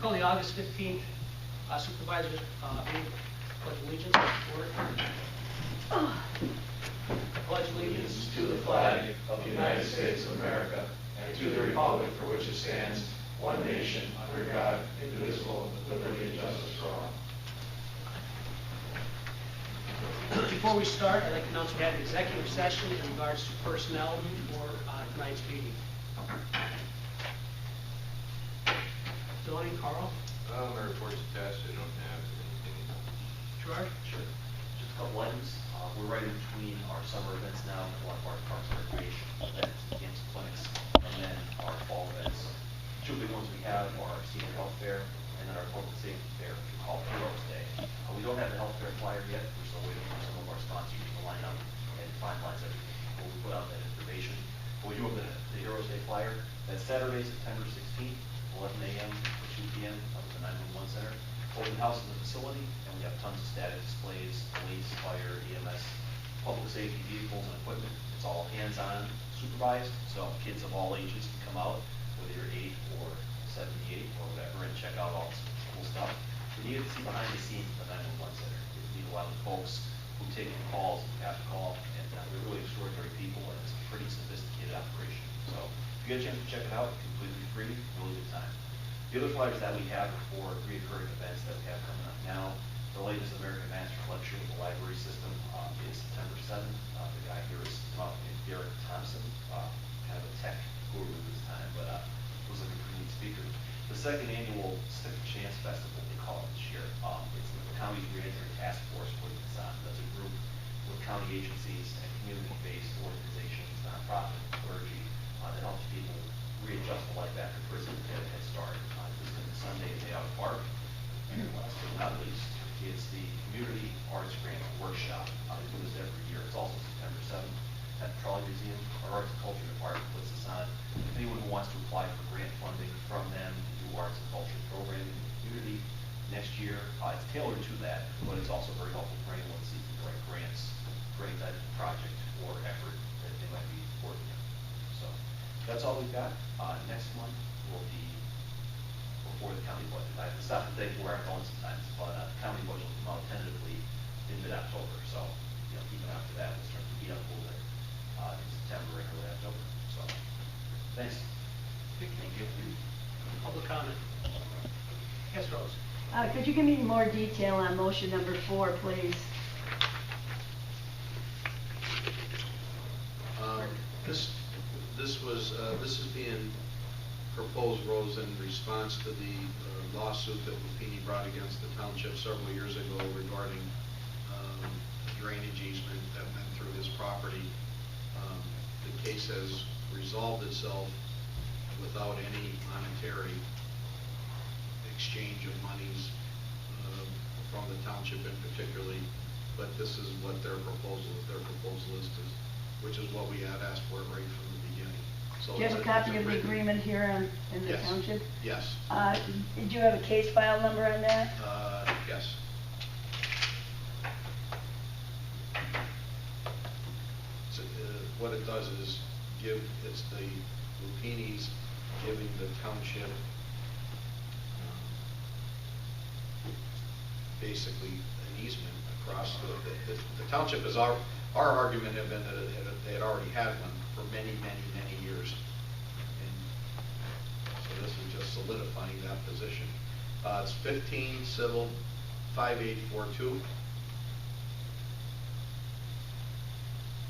Call the August 15th Supervisor meeting. Pledge allegiance. Order. Pledge allegiance To the flag of the United States of America and to the republic for which it stands, one nation, under God, indivisible, with liberty and justice for all. Before we start, I'd like to announce we had an executive session in regards to personnel for tonight's meeting. Delaney, Carl, My report's attached. I don't have anything. Gerard. Sure. Just a couple items. We're right in between our summer events now, a lot of our parks and recreation events, camps and clinics, and then our fall events. Two big ones we have are our senior health fair and then our public safety fair, which we call Heroes Day. We don't have the health fair flyer yet. We're still waiting for some of our sponsors to line up and finalize everything before we put out that information. But we do have the Heroes Day flyer. That's Saturday, September 16th, 11 a.m. to 2 p.m. up at the 911 center. Open house is a facility, and we have tons of static displays, police, fire, EMS, public safety vehicles and equipment. It's all hands-on supervised, so kids of all ages can come out, whether you're 8 or 78 or whatever, and check out all this cool stuff. We need to see behind the scenes of the 911 center. We need a lot of folks who take in calls and have to call, and they're really extraordinary people, and it's a pretty sophisticated operation. So if you get a chance to check it out, completely free, really good time. The other flyers that we have are for recurring events that we have coming up now. The latest American Master Collection with the library system is September 7th. The guy here is Derek Thompson, kind of a tech guru this time, but was like a pretty neat speaker. The second annual Second Chance Festival, they call it this year. It's the County Reentry Task Force putting this on. That's a group with county agencies and community-based organizations, nonprofit, clergy, that helps people readjust to life after prison and get a head start. This is the Sunday Day Out Park. And last but not least, it's the Community Arts Grant Workshop. They do this every year. It's also September 7th at the Trolley Museum. Our Arts and Culture Department puts this on. Anyone who wants to apply for grant funding from them to do arts and culture programming in the community next year, it's tailored to that, but it's also very helpful for anyone seeking the right grants for any type of project or effort that they might be working on. So that's all we've got. Next month will be before the county budget. I have to stop and think where I'm going sometimes, but the county budget will come out tentatively in mid-October. So, even after that, we'll start to heat up a little bit in September and early October. So, thanks. Thank you. Public comment. Yes, Rose. Could you give me more detail on motion number 4, please? This is being proposed, Rose, in response to the lawsuit that Lupini brought against the township several years ago regarding drainage easement that went through his property. The case has resolved itself without any monetary exchange of monies from the township in particularly, but this is what their proposal is, which is what we had asked for right from the beginning. So Do you have a copy of the agreement here in the township? Yes. Did you have a case file number on that? Yes. So, what it does is it's the Lupinis giving the township basically an easement across the township. Is our argument had been that they had already had one for many years, and so this is just solidifying that position. It's 15 Civil 5842,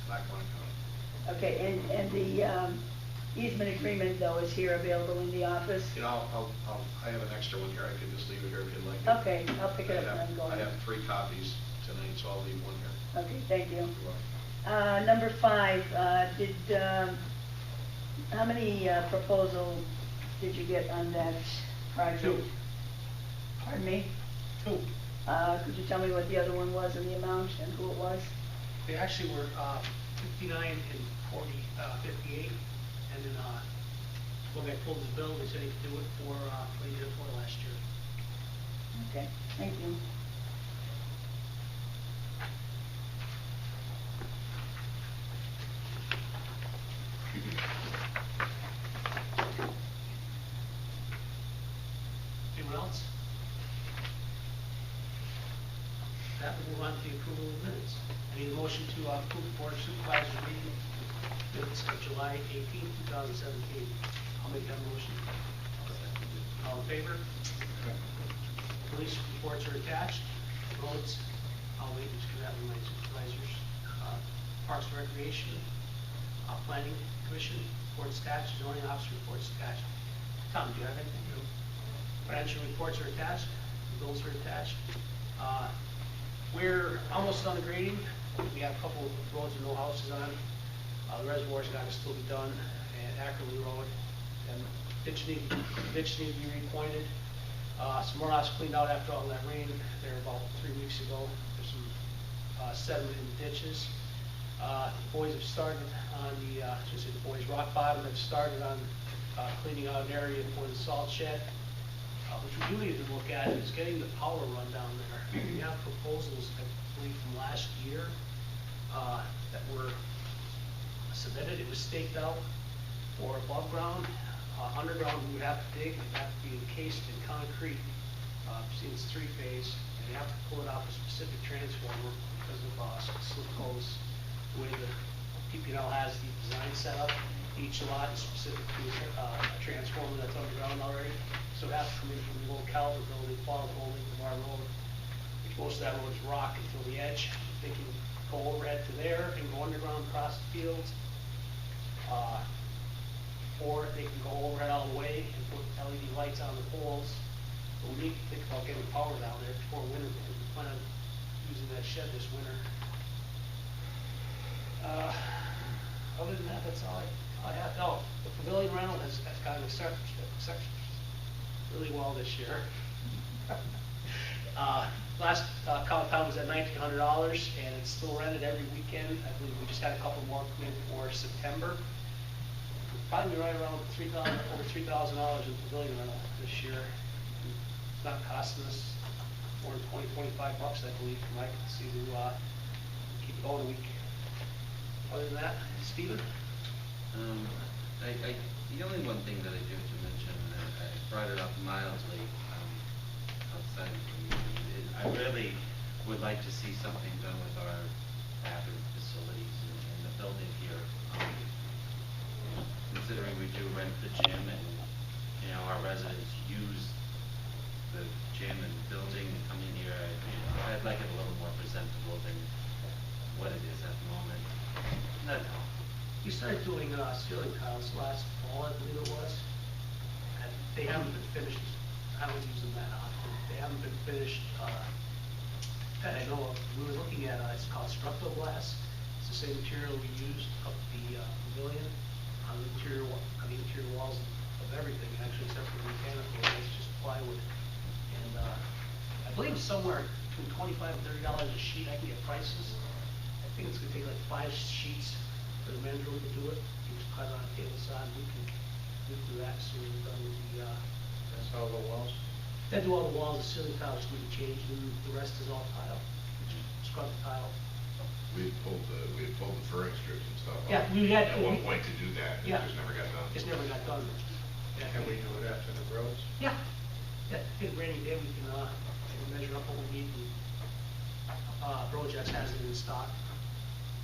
Lackawanna County. Okay, and the easement agreement, though, is here available in the office? I have an extra one here. I could just leave it here if you'd like. Okay, I'll pick it up when I'm going. I have 3 copies tonight, so I'll leave one here. Okay, thank you. You're welcome. Number 5, how many proposals did you get on that project? 2. Pardon me? 2. Could you tell me what the other one was and the amount and who it was? They actually were 59 and 58, and then when they pulled his bill, they said he could do it for what he did it for last year. Okay, thank you. Anyone else? that, we'll move on to the approval of minutes. I need a motion to approve the Board of Supervisors meeting minutes of July 18th, 2017. I'll make that motion. All in favor? Police reports are attached. Roads, I'll wait and do that with my supervisors. Parks and Recreation, Planning Commission, reports attached. Zoning Officer reports attached. Tom, do you have anything? No. Financial reports are attached. Bills are attached. We're almost done the grading. We have a couple of roads with no houses on. The reservoir's got to still be done, and Ackerley Road, and ditch need to be repointed. Some more house cleaned out after all that rain there about 3 weeks ago. There's some sediment in the ditches. The boys have started on the, Rock Bottom have started on cleaning out an area for the salt shed. Which we do need to look at is getting the power run down there. We have proposals, I believe, from last year that were submitted. It was staked out for above ground. Underground, we would have to dig. It would have to be encased in concrete. Seeing it's 3-phase, and you have to pull it off a specific transformer because of slip holes. The way the PPL has the design set up, each lot is specific to a transformer that's underground already. So it has to come in from the old Calvert building, Fog Holding, from our road, which most of that road is rock until the edge. They can go overhead to there and go underground across the fields. Or they can go overhead all the way and put LED lights on the poles. But we need to think about getting power down there before winter, because we plan on using that shed this winter. Other than that, that's all I have. Oh, the pavilion rental has gotten accepted really well this year. Last count time was at $1,900, and it's still rented every weekend. I believe we just had a couple more come in for September. We'll probably be right around over $3,000 in pavilion rental this year. It's not costing us more than $20-25, I believe, from what I can see, to keep it going a week. Other than that, Stephen? The only one thing that I do have to mention, I brought it up mildly outside of the meeting, I really would like to see something done with our bathroom facilities in the building here. Considering we do rent the gym and, our residents use the gym and building and come in here, I'd like it a little more presentable than what it is at the moment. That's all. We started doing ceiling tiles last fall, I believe it was. And they haven't been finished. I don't use them that often. They haven't been finished. That I know of. We were looking at it's called structural glass. It's the same material we used up the pavilion on the interior walls of everything, actually, except for the mechanical. It's just plywood. And I believe somewhere between $25 and $30 a sheet. I can get prices. I think it's going to take like 5 sheets for the men's room to do it. You just cut it on a table side. We can do that as soon as we're done with the. That's all the walls? They do all the walls, the ceiling tiles need to change, and the rest is all tile. Scrub the tile. We had pulled the furring strips and stuff off. Yeah, we had. At one point to do that, it Yeah. just never got done. Just never got done. Yeah. Can we do it after the roads? Yeah. Yeah, I think rainy day we can measure up what we need. Projects has it in stock.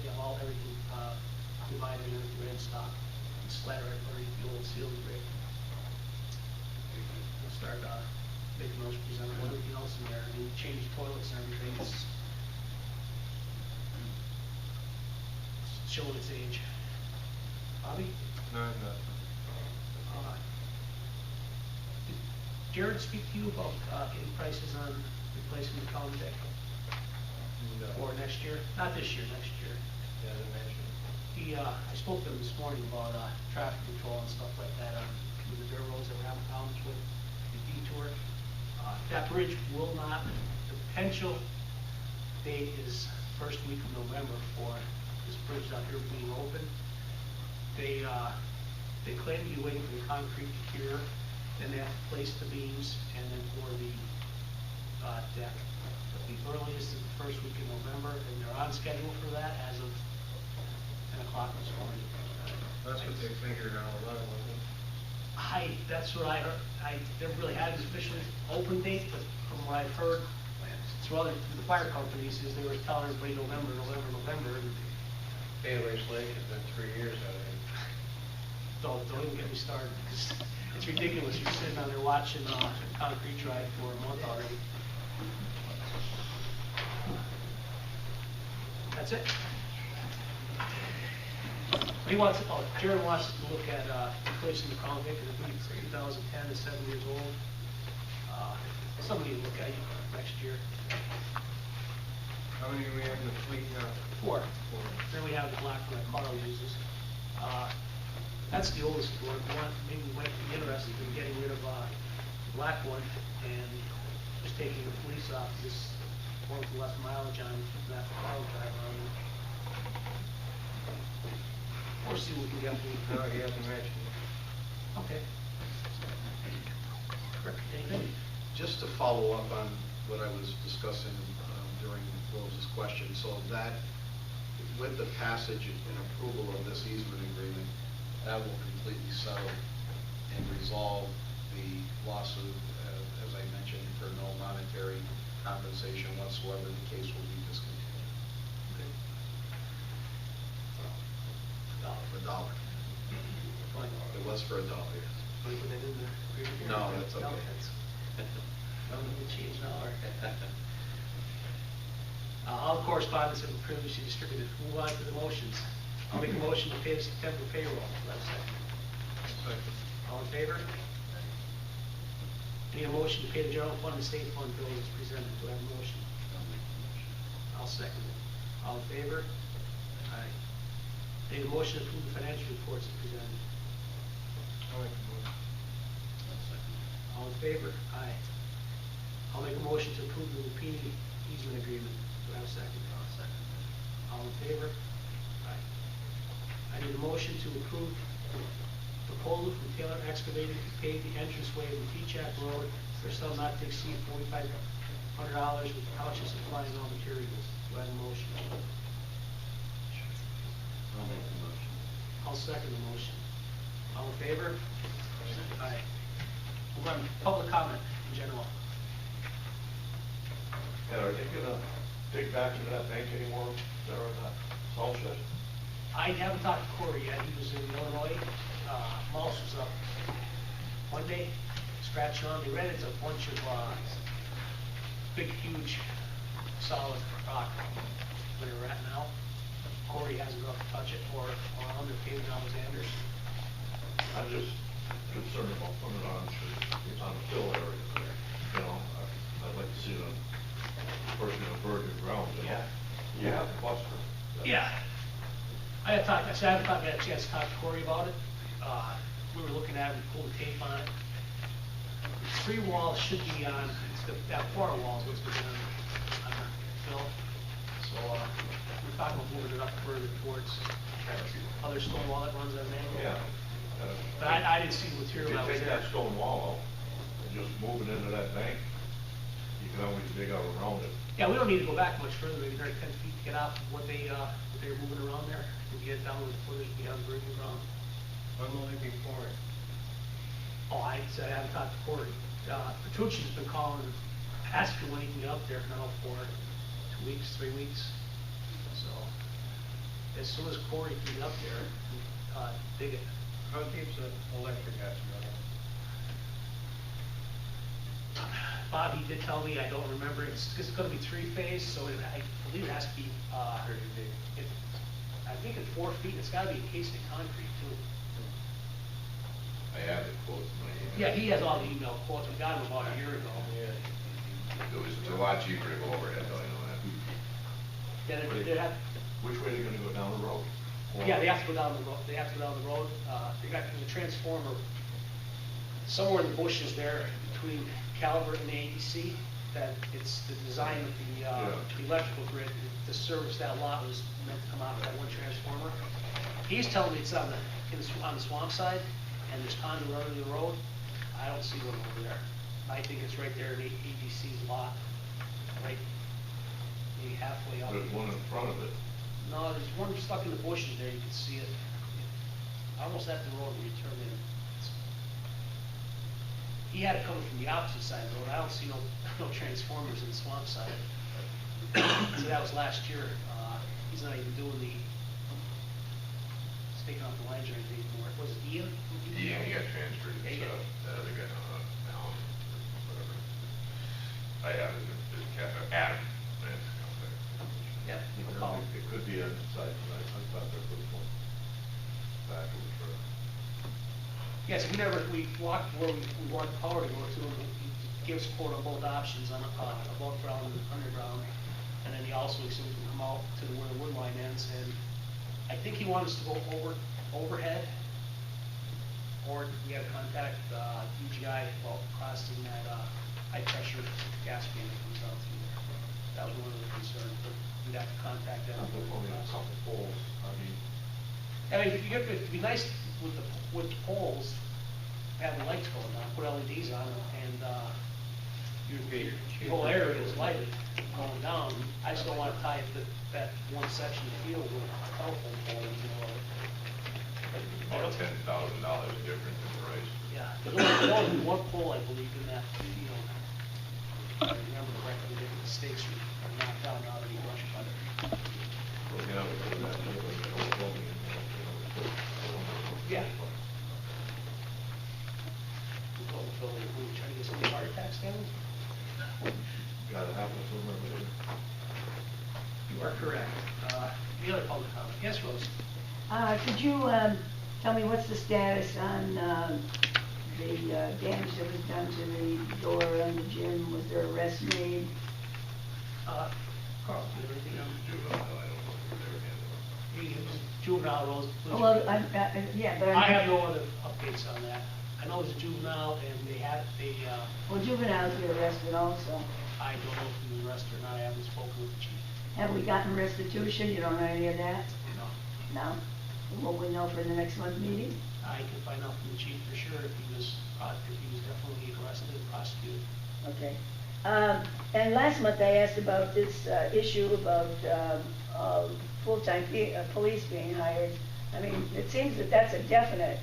They have everything divided and everything in stock. It's slather it or the old sealing grade. We'll start making those presentable. Everything else in there. I mean, change toilets and everything. It's showing its age. Bobby? No. Did Jared speak to you about getting prices on replacing the column deck? No. Or next year? Not this year, next year. Yeah, they mentioned. I spoke to him this morning about traffic control and stuff like that on the dirt roads that we're having problems with, the detour. That bridge will not, the potential date is first week of November for this bridge out here being open. They claim to be waiting for the concrete to cure, then they have to place the beams and then pour the deck. But the earliest is the first week in November, and they're on schedule for that as of 10 o'clock this morning. That's what they figured on 11, wasn't it? That's what I heard. I never really had an official open date, but from what I've heard, So other, the fire companies, is they were telling everybody November, and Baylor's Lake has been 3 years out of it. don't even get me started. It's ridiculous, you're sitting on there watching, concrete dry for a month already. That's it. He wants, Jared wants us to look at, replacing the Crown Vic, because it's 2010, is 7 years old. Somebody to look at next year. How many do we have in the fleet now? 4. Then we have the black one that Carl uses. That's the oldest one. Maybe we might be interested in getting rid of the black one and just taking the police off this one with less mileage on, keeping that for Carl drive around. Or see what we can get. No, he hasn't mentioned it. Okay. Rick, anything? Just to follow up on what I was discussing during Rose's question, so that with the passage and approval of this easement agreement, that will completely settle and resolve the lawsuit, as I mentioned, for no monetary compensation whatsoever. The case will be discontinued. For $1. It was for $1, yes. Put that in the agreement here? No, that's okay. No, don't need to change now, or? All the correspondence that were previously distributed. Move on to the motions. I'll make a motion to pay the September payroll. Do I have a second? Second. All in favor? Any motion to pay the general fund and state fund bills as presented? Do I have a motion? I'll second it. All in favor? Aye. Any motion to approve the financial reports as presented? I'll make a motion. All in favor? Aye. I'll make a motion to approve the Lupini easement agreement. Do I have a second? I'll second. All in favor? Aye. I need a motion to approve the proposal from Taylor Excavating to pave the entranceway of the T-Chap Road for a sum not to exceed $4,500 with the township supplying all materials. Do I have a motion? I'll make the motion. I'll second the motion. All in favor? Aye. We're on public comment in general. And are they gonna dig back into that bank anymore, there or not, salt shed? I haven't talked to Corey yet. He was in Illinois. Mouse was up one day, scratching on. They ran into a bunch of big, huge, solid rock where they're at now. Corey hasn't got to touch it or on the paving Alexander's. I'm just concerned about putting it on the fill area there. You know, I'd like to see it on, first in a virgin ground, you know? You have the buster. Yeah. I haven't had a chance to talk to Corey about it. We were looking at it, we pulled the tape on it. The 3 walls should be on, that 4 walls was on the fill. So, we're talking about moving it up further towards other stone wall that runs at an angle. Yeah. But I didn't see the If material you that was take there. that stone wall out and just move it into that bank, you can always dig out around it. Yeah, we don't need to go back much further, maybe 10 feet to get out of what they were moving around there. We can get down with the footage, we have the virgin ground. When will they be pouring? Oh, I said I haven't talked to Corey. Petrucci's been calling, asking when he can get up there now for 2 weeks, 3 weeks. So, as soon as Corey can get up there, dig it. How deep's the electric has to go? Bob, he did tell me, I don't remember, it's gonna be 3-phase, so I believe it has to be, Pretty deep. I think it's 4 feet, it's gotta be encased in concrete too. I have the quote in my email. Yeah, he has all the email quotes, we got him about a year ago. Yeah. It's a lot cheaper to go overhead, though, I know that. Yeah, they have, Which way are they gonna go down the road? yeah, they have to go down the road, there's a transformer somewhere in the bushes there between Calvert and the AEC, that it's the design of the electrical grid to service that lot was meant to come out of that one transformer. He's telling me it's on the swamp side, and there's conduit under the road. I don't see one over there. I think it's right there in AEC's lot, right, maybe halfway up. There's one in front of it. No, there's one stuck in the bushes there, you can see it. Almost at the road where you turn in. he had it coming from the opposite side of the road. I don't see no transformers in the swamp side. So that was last year. He's not even doing the, taking off the lines or anything anymore. Was it Ian? Yeah, he got transferred, Yeah, so, yeah. the other guy, Alan, whatever. Adam, man, Yeah, you can You call know, him. it could be a site, I thought there was one back of the truck. Yes, we walked where we want power to go to, and he gives support on both options, on above ground and underground. And then he also said we can come out to where the wood line ends, and I think he wants us to go overhead, or we have to contact, UGI while crossing that, high pressure gas main that comes out through there. That was one of the concerns, but we'd have to contact them. There's only a couple poles, I mean, It'd be nice with the poles, have the lights going on, put LEDs on them, and, the whole area is lighted going down. I just don't wanna tie it to that one section of the field with telephone poles, about $10,000 difference in price. Yeah, there's only one pole, I believe, in that field. If I remember correctly, the stakes are knocked down, now that he rushed by there. well, you know, that, Yeah. We're trying to get some heart attacks down? gotta happen somewhere, but You are correct. The other public comment, yes, Rose? Could you, tell me what's the status on, the damage that was done to the door on the gym? Was there arrest made? Carl, do you have anything on? Juvenile, I don't know if they're handling. Juvenile, Rose, please. Well, yeah, but I have no other updates on that. I know it was a juvenile, and Well, juveniles get arrested also. I don't know if he was arrested or not, I haven't spoken with the chief. Have we gotten restitution? You don't know any of that? No. No? What we know for the next month meeting? I can find out from the chief for sure if he was definitely arrested and prosecuted. Okay. And last month I asked about this issue about full-time police being hired. I mean, it seems that that's a definite,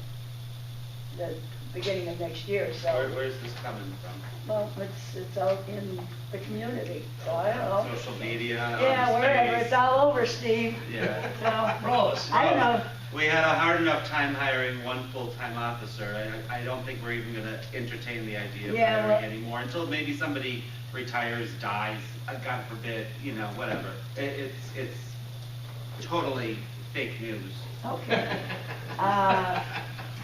the beginning of next year, so. Where's this coming from? Well, it's out in the community, so I don't know. Social media? Yeah, on wherever, space? it's all over, Steve. Yeah. So, Rose. I don't know. We had a hard enough time hiring one full-time officer. I don't think we're even gonna entertain the idea of Yeah, hiring well- anymore until maybe somebody retires, dies, God forbid, you know, whatever. It's totally fake news. Okay.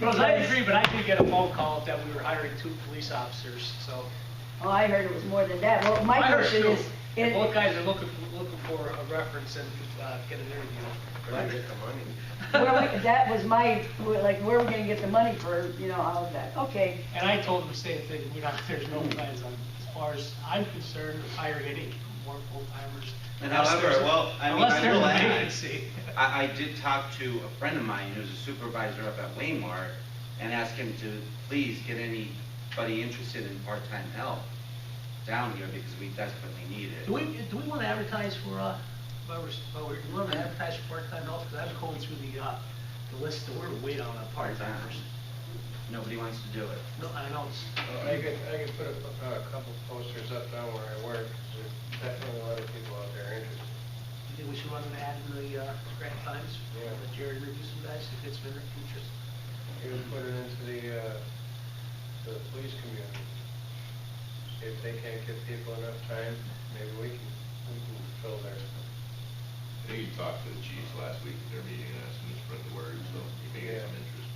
Rose, I because- agree, but I did get a phone call that we were hiring 2 police officers, so. Oh, I heard it was more than that. Well, my I heard question 2. is, And both guys are looking for a reference and get an interview. Where do you get the money? that was my, like, where are we gonna get the money for, you know, all of that? Okay. And I told them the same thing, there's no plans on, as far as I'm concerned, of hiring any more full-timers. And Unless however, there's a- well, I mean, unless I there's will a add, vacancy. I did talk to a friend of mine who's a supervisor up at Waymart and asked him to please get anybody interested in part-time help down here because we desperately need it. Do we want to advertise for, do we want to advertise for part-time help? Because I was going through the list, that we're way down on part-timers. Nobody wants to do it. No, I know, it's, I could put a couple posters up down where I work, 'cause there's definitely a lot of people out there interested. you think we should run an ad in the Scranton Times? Yeah. Let Jerry review some guys, if it's been interest. You can put it into the police community. See if they can't give people enough time, maybe we can fill their. I think you talked to the chiefs last week at their meeting and asked them to spread the word, so you may get some interest.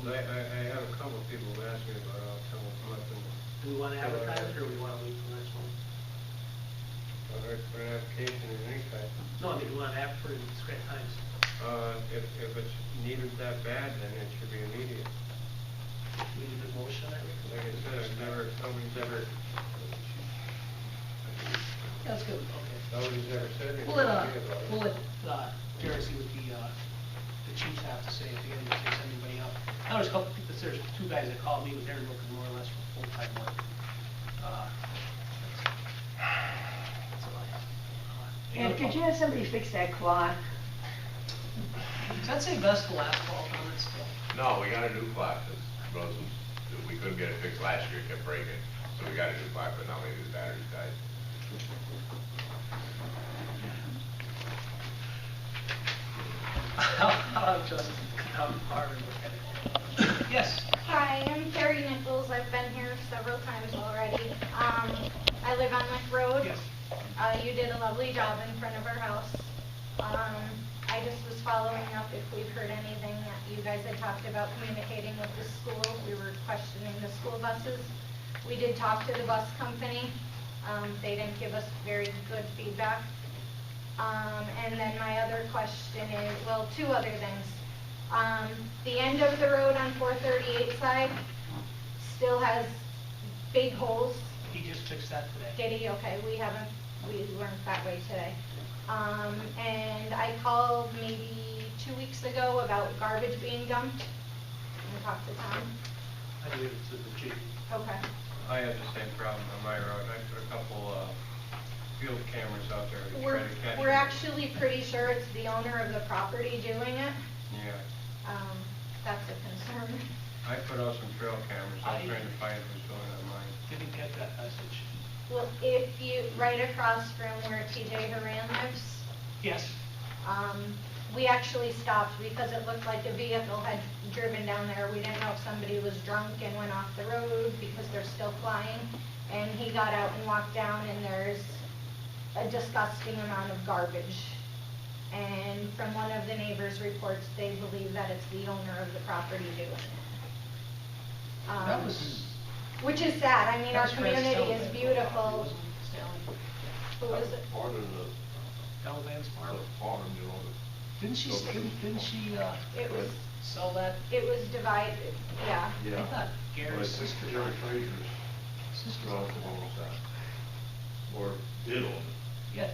I have a couple of people who asked me about it, I'll tell them to come up and. Do we want to advertise it, or we want to wait for the next one? Put an application in any time. No, I mean, we want to advertise it in the Scranton Times. If it's needed that bad, then it should be immediate. We need a motion on that, Rick? Like I said, nobody's ever That's good, okay. said anything We'll let, to me about it. we'll let, Jerry see what the chiefs have to say, if they send anybody up. Now, there's a couple, there's 2 guys that called me, but they're looking more or less for full-time work. That's all I have. And could you have somebody fix that clock? Does that say Vestal asphalt on it still? No, we got a new clock, we couldn't get it because last year it kept breaking, so we got a new pipe, but now maybe the batteries died. Yes. Hi, I'm Carrie Nichols. I've been here several times already. I live on Lick Road. Yes. You did a lovely job in front of our house. I just was following up if we've heard anything that you guys had talked about communicating with the school. We were questioning the school buses. We did talk to the bus company. They didn't give us very good feedback. And then my other question is, well, two other things. The end of the road on 438 side still has big holes. He just fixed that today. Did he? Okay, we weren't that way today. And I called maybe 2 weeks ago about garbage being dumped. And talked to Tom. I believe it's with the chief. Okay. I have the same problem on my road. I put a couple, field cameras out there to try to catch. We're actually pretty sure it's the owner of the property doing it. Yeah. That's a concern. I put out some trail cameras. I'm I- trying to find who's doing it on mine. Didn't get that message. Well, if you, right across from where TJ Haran lives, Yes. we actually stopped because it looked like a vehicle had driven down there. We didn't know if somebody was drunk and went off the road because they're still flying. And he got out and walked down and there's a disgusting amount of garbage. And from one of the neighbors' reports, they believe that it's the owner of the property doing it. That was. Which is sad. I mean, our That's Fred community is Stellan. beautiful. Wasn't it Stellan? Who is it? Part of the Delavan's farm. farm, you know, Didn't she, didn't she, It was, sell that? it was divided, yeah. yeah. I thought Gary's But I think sister. Jerry Fraser's Sister. relative owns that, or did own it. Yeah.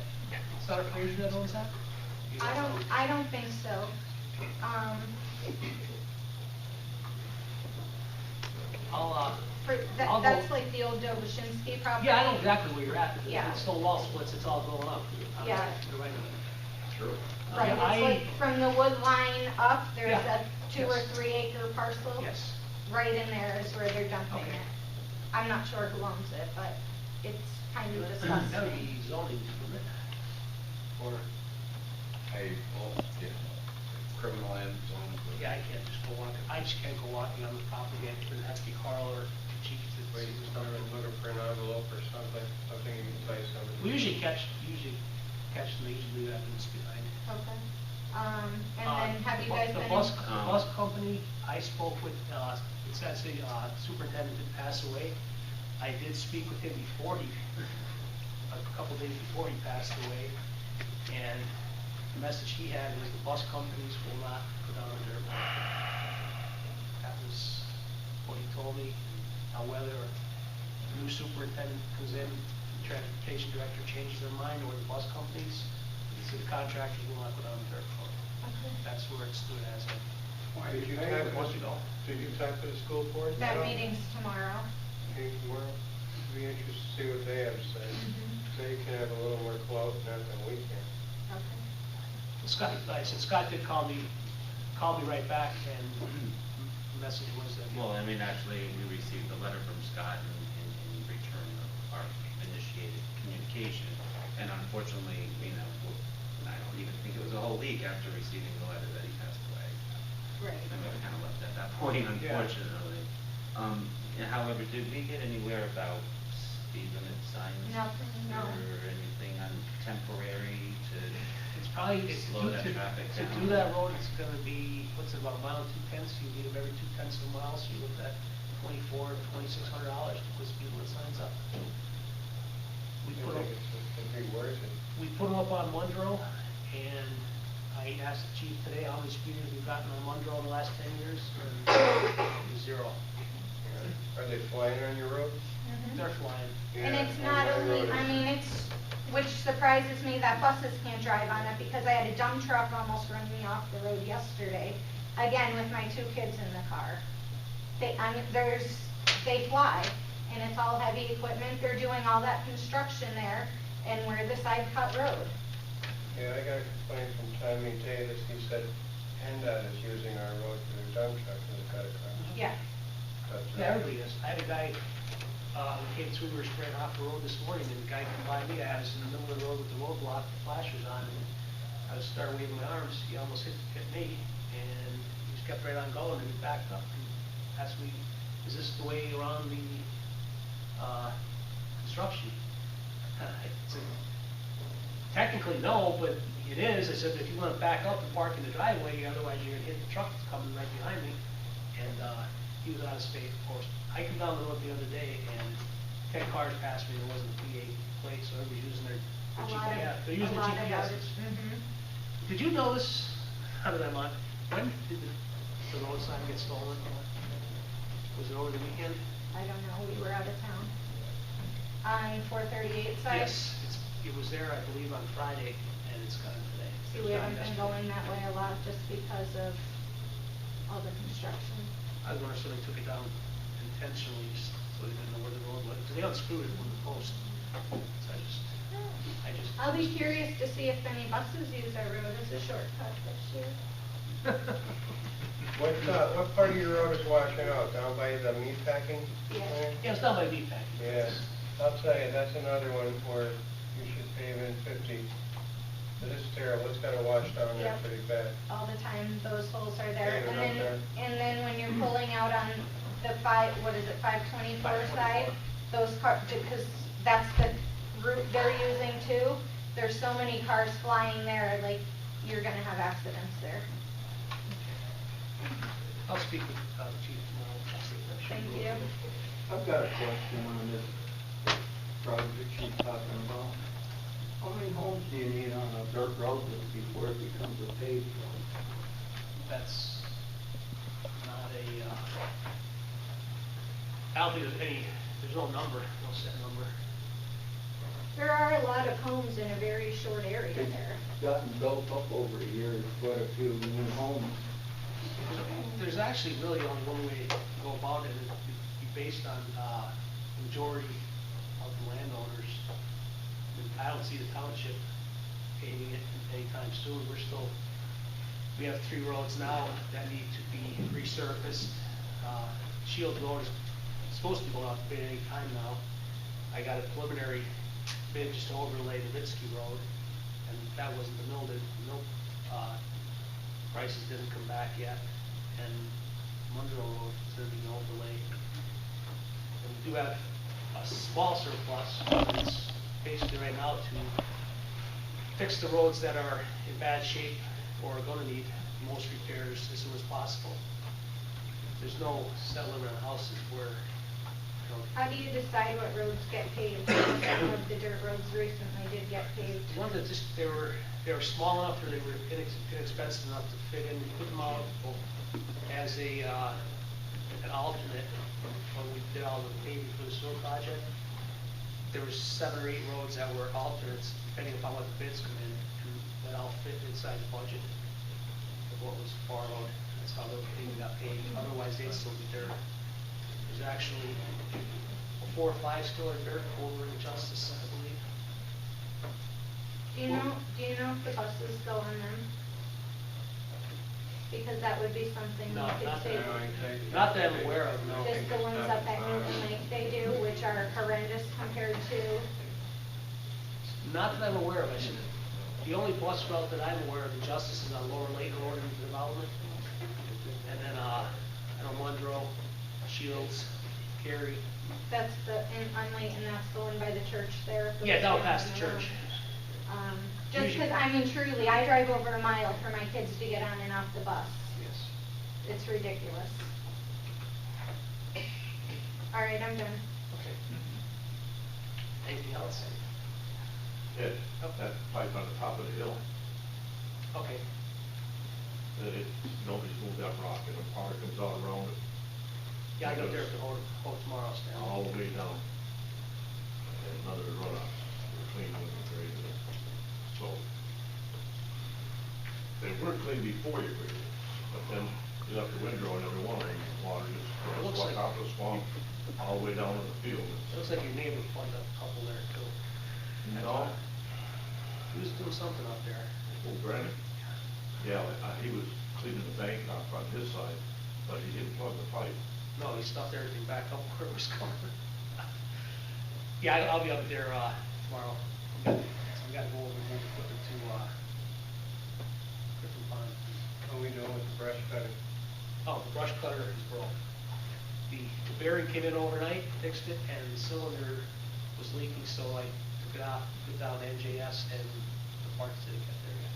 It's not a Fraser that owns that? You know? I don't think so. I'll, For, I'll go- that's like the old Doboshinsky property. yeah, I know exactly where you're at. Yeah. It's stone wall splits, it's all going up. Yeah. You're right. Sure. Right, Yeah, it's like from the wood line up, there's Yeah. a 2 or 3 acre parcel. Yes. Right in there is where they're dumping Okay. it. I'm not sure who owns it, but it's kind of That would disgusting. be zoning, wouldn't it? Or, Criminal and zoning. yeah, I can't just go walking, I just can't go walking on the property, it would have to be Carl or the chief that's Wait, who's I'm done gonna it. look for an envelope or something you can place on it. We usually catch them, they usually leave evidence behind. Okay. And then have you guys The been? bus company, I spoke with, it says the superintendent did pass away. I did speak with him before a couple days before he passed away, and the message he had was the bus companies will not put on their market. That was what he told me. Now, whether a new superintendent comes in, the transportation director changes their mind, or the bus companies, so the contractors will not put on their code. Okay. That's where it stood as of. Did you talk to the school board? That meeting's tomorrow. Hey, tomorrow? Be interested to see what they have to say. They can have a little more clout than we can. Okay. Scott, like I said, Scott did call me right back, and the message was that. Well, I mean, actually, we received a letter from Scott in return of our initiated communication. And unfortunately, you know, I don't even think it was a whole week after receiving the letter that he passed away. Right. I mean, we kind of left at that point, unfortunately. However, did we get anywhere about speed limit signs? Nothing, no. Or anything on temporary to It's probably, it's slow that traffic to down? do that road, it's gonna be, what's it, about a mile and 2/10, you need them every 2/10 of a mile, so you look at $2,400 to $2,600 to put speed limit signs up. We I put think them, it'd be worth it. we put them up on Mundrow, and I asked the chief today how many speeders we've gotten on Mundrow in the last 10 years, and 0. Are they flying on your road? They're flying. And Yeah, it's on not my only, road I mean, it's, which surprises me that buses can't drive on it because I had a dump truck almost run me off the road yesterday, again with my 2 kids in the car. They fly, and it's all heavy equipment, they're doing all that construction there, and we're the side cut road. Yeah, I got a complaint from Tommy Davis. He said PennDOT is using our road for their dump truck and they've got a car. Yeah, cuts out. Yeah, everybody is. I had a guy, who came through, we were spraying off the road this morning, and the guy came by me, I was in the middle of the road with the roadblock, the flashers on, and I was starting waving my arms, he almost hit me, and he just kept right on going, and he backed up, and asked me, is this the way around the, construction? I said, technically, no, but it is. I said, if you want to back up and park in the driveway, otherwise you're going to hit the truck that's coming right behind me. And he was out of space, of course. I came down the road the other day, and 10 cars passed me, there wasn't a PA plate, so everybody's using their GPS. They're using their GPSs. Did you notice, how did I mind, when did the road sign get stolen? Was it over the weekend? I don't know, we were out of town. On 438 side? Yes, it was there, I believe, on Friday, and it's gone today. See, we haven't been going that way a lot just because of all the construction. I was wondering if somebody took it down intentionally, so they didn't know where the road was, because they unscrewed it from the post. So I just. I'll be curious to see if any buses use our road as a shortcut this year. What part of your road is washing out, down by the meat packing? Yeah. plant? Yeah, it's down by meat packing. Yeah, I'll tell you, that's another one where you should pave in 50. But it's terrible, it's gotta wash down there Yep. pretty bad. All the time, those holes are there. Paving And up then, and then when you're pulling out on the 524 side, those cars, because that's the route they're using too, there's so many cars flying there, like, you're gonna have accidents there. I'll speak with the chief tomorrow. I'll see if that should Thank go. you. I've got a question on this project she's talking about. How many homes do you need on a dirt road before it becomes a paved road? That's not a, I don't think there's no number, no set number. There are a lot of homes in a very short area It's there. gotten built up over the years, quite a few new homes. There's actually really only one way to go about it, and it'd be based on, majority of the landowners. I don't see the township paving it anytime soon. We have 3 roads now that need to be resurfaced. Shield Road is supposed to be going out to bid any time now. I got a preliminary bid just to overlay the Vitsky Road, and that wasn't the mill, prices didn't come back yet. And Monroe Road is going to be an overlay. And we do have a small surplus, but it's basically right now to fix the roads that are in bad shape or are going to need most repairs as soon as possible. There's no set limit on houses where, you know, How do you decide what roads get paved? Some of the dirt roads recently did get paved. the ones that just, they were small enough or they were inexpensive enough to fit in, we put them out as an alternate when we did all the paving for the sewer project. There was 7 or 8 roads that were alternates, depending upon what the bids come in, and that all fit inside the budget of what was borrowed. That's how the paving got paid. Otherwise, they'd still be dirt. There's actually 4 or 5 still are dirt over in Justice, I believe. Do you know if the buses go on them? Because that would be something No, we could not say. Not that I'm aware of, no. Just the ones up at Newton Lake they do, which are horrendous compared to, Not that I'm aware of, I should. The only bus route that I'm aware of in Justice is on Lower Layton Road into development. And then, I know Monroe, Shields, Cary. that's the, on Layton, that's the one by the church there. Yeah, down past the church. Just because, I mean, truly, I drive over a mile for my kids to get on and off the bus. Yes. It's ridiculous. All right, I'm done. Okay. Anything else? It, that pipe on the top of the hill, Okay. nobody's moved that rock, and the water comes out around it. Yeah, I go there to hold tomorroow's down. All the way down. And another runoff, clean when we graded it. So, they were clean before you graded it, but then you left the windrow and every one, and water just Looks goes like- out of the swamp, all the way down to the field. It looks like your neighbor plugged up a couple there too. No, He was doing something up there. old Brandon? Yeah, he was cleaning the bank off on his side, but he didn't plug the pipe. No, he stuffed everything back up where it was going. Yeah, I'll be up there, tomorrow. We gotta go over and move equipment to, Griffin Pond. What are we doing with the brush cutting? Oh, the brush cutter is broke. The bearing came in overnight, fixed it, and the cylinder was leaking, so I took it out, put it down to NJS, and the parts didn't get there yet.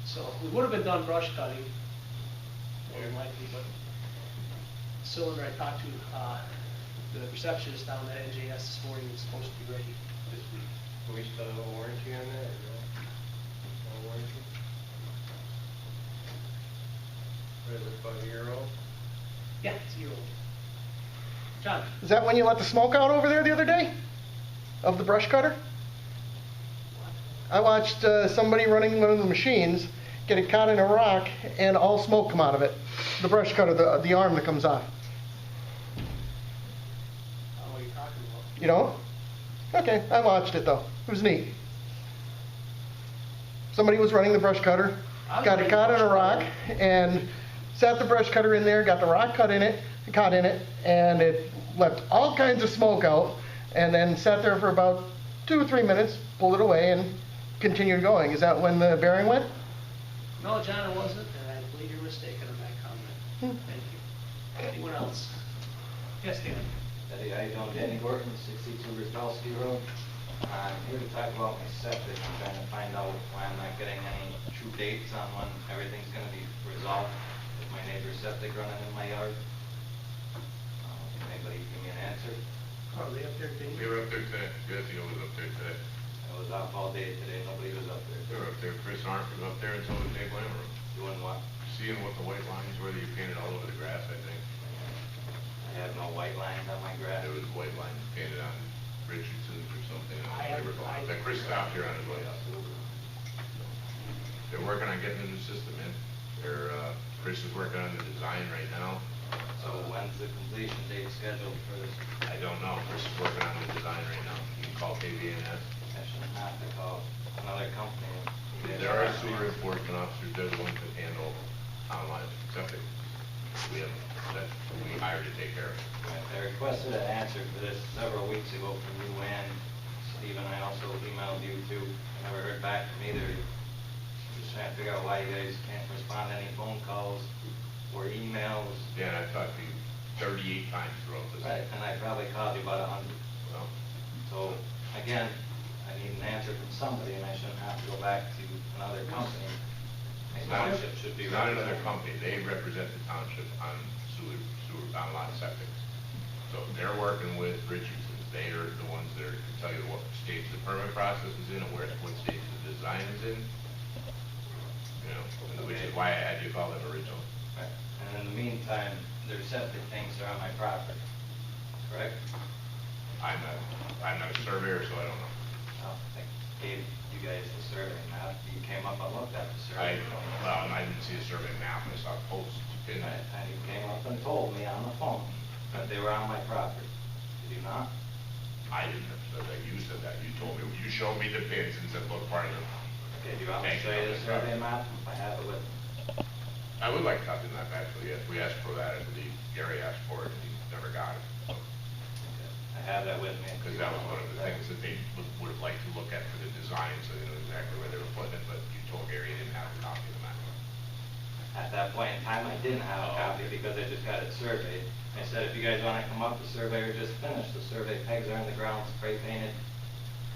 So we would have been done brush cutting, more than likely, but the cylinder, I talked to, the receptionist down at NJS this morning, is supposed to be ready this week. Do we still have a warranty on that, or no? No warranty? What is it, about a year old? Yeah, it's a year old. John? Is that when you let the smoke out over there the other day? Of the brush cutter? I watched somebody running one of the machines get it caught in a rock and all smoke come out of it. The brush cutter, the arm that comes off. I don't know what you're talking about. You don't? Okay, I watched it though. It was neat. Somebody was running the brush cutter, got it caught in a rock, and sat the brush cutter in there, got the rock caught in it, and it left all kinds of smoke out, and then sat there for about 2 or 3 minutes, pulled it away, and continued going. Is that when the bearing went? No, John, it wasn't, and I believe you're mistaken on that comment. Thank you. Anyone else? Yes, Dan? Eddie, how you doing? Danny Gorton, 62 Rosdowski Road. I'm here to talk about my septic. I'm trying to find out why I'm not getting any true dates on when everything's going to be resolved with my neighbor's septic running in my yard. Can anybody give me an answer? Are they up there, Dave? We were up there today. Jesse was up there today. I was off all day today. Nobody was up there. They were up there. Chris Arndt was up there, and so was Dave Lammer. Doing what? Seeing what the white lines were that you painted all over the grass, I think. I have no white lines on my grass. There was white lines painted on Richardson's or something. I They were going up there. Chris stopped here on his way up. They're working on getting a new system in. Chris is working on the design right now. So when's the completion date scheduled for this? I don't know. Chris is working on the design right now. You can call KVNS. I shouldn't have to call another company. There are sewer enforcement officers, they're the ones that handle online septic. We hired to take care of it. I requested an answer for this several weeks ago from you and Steve, and I also emailed you too. I never heard back from either. Just trying to figure out why you guys can't respond to any phone calls or emails. Dan, I've talked to you 38 times throughout this. Right, and I probably called you about 100. Well, So, again, I need an answer from somebody, and I shouldn't have to go back to another company. My township should be It's not another represented. company, they represent the township on on lot septic. So they're working with Richardson's, they are the ones that can tell you what stage the permit process is in and what stage the design is in. You know, which is why I had you call them original. Right. And in the meantime, their septic tanks are on my property, correct? I'm not a surveyor, so I don't know. I gave you guys the survey map. You came up and looked at the survey. I didn't see a survey map, I saw posts. And you came up and told me on the phone that they were on my property. Did you not? I didn't have said that, you said that, you told me, you showed me the pins and said, look, part of it. Okay, do you want me to show you the survey map? I have it with me. I would like a copy of that, actually, yes, we asked for that, I believe Gary asked for it, and he never got it. So, I have that with me. because that was one of the things that they would have liked to look at for the design, so they know exactly where they were putting it, but you told Gary you didn't have a copy of the map. At that point in time, I didn't have a copy because I just got it surveyed. I said, if you guys want to come up, the surveyor just finished. The survey pegs are in the ground, spray painted,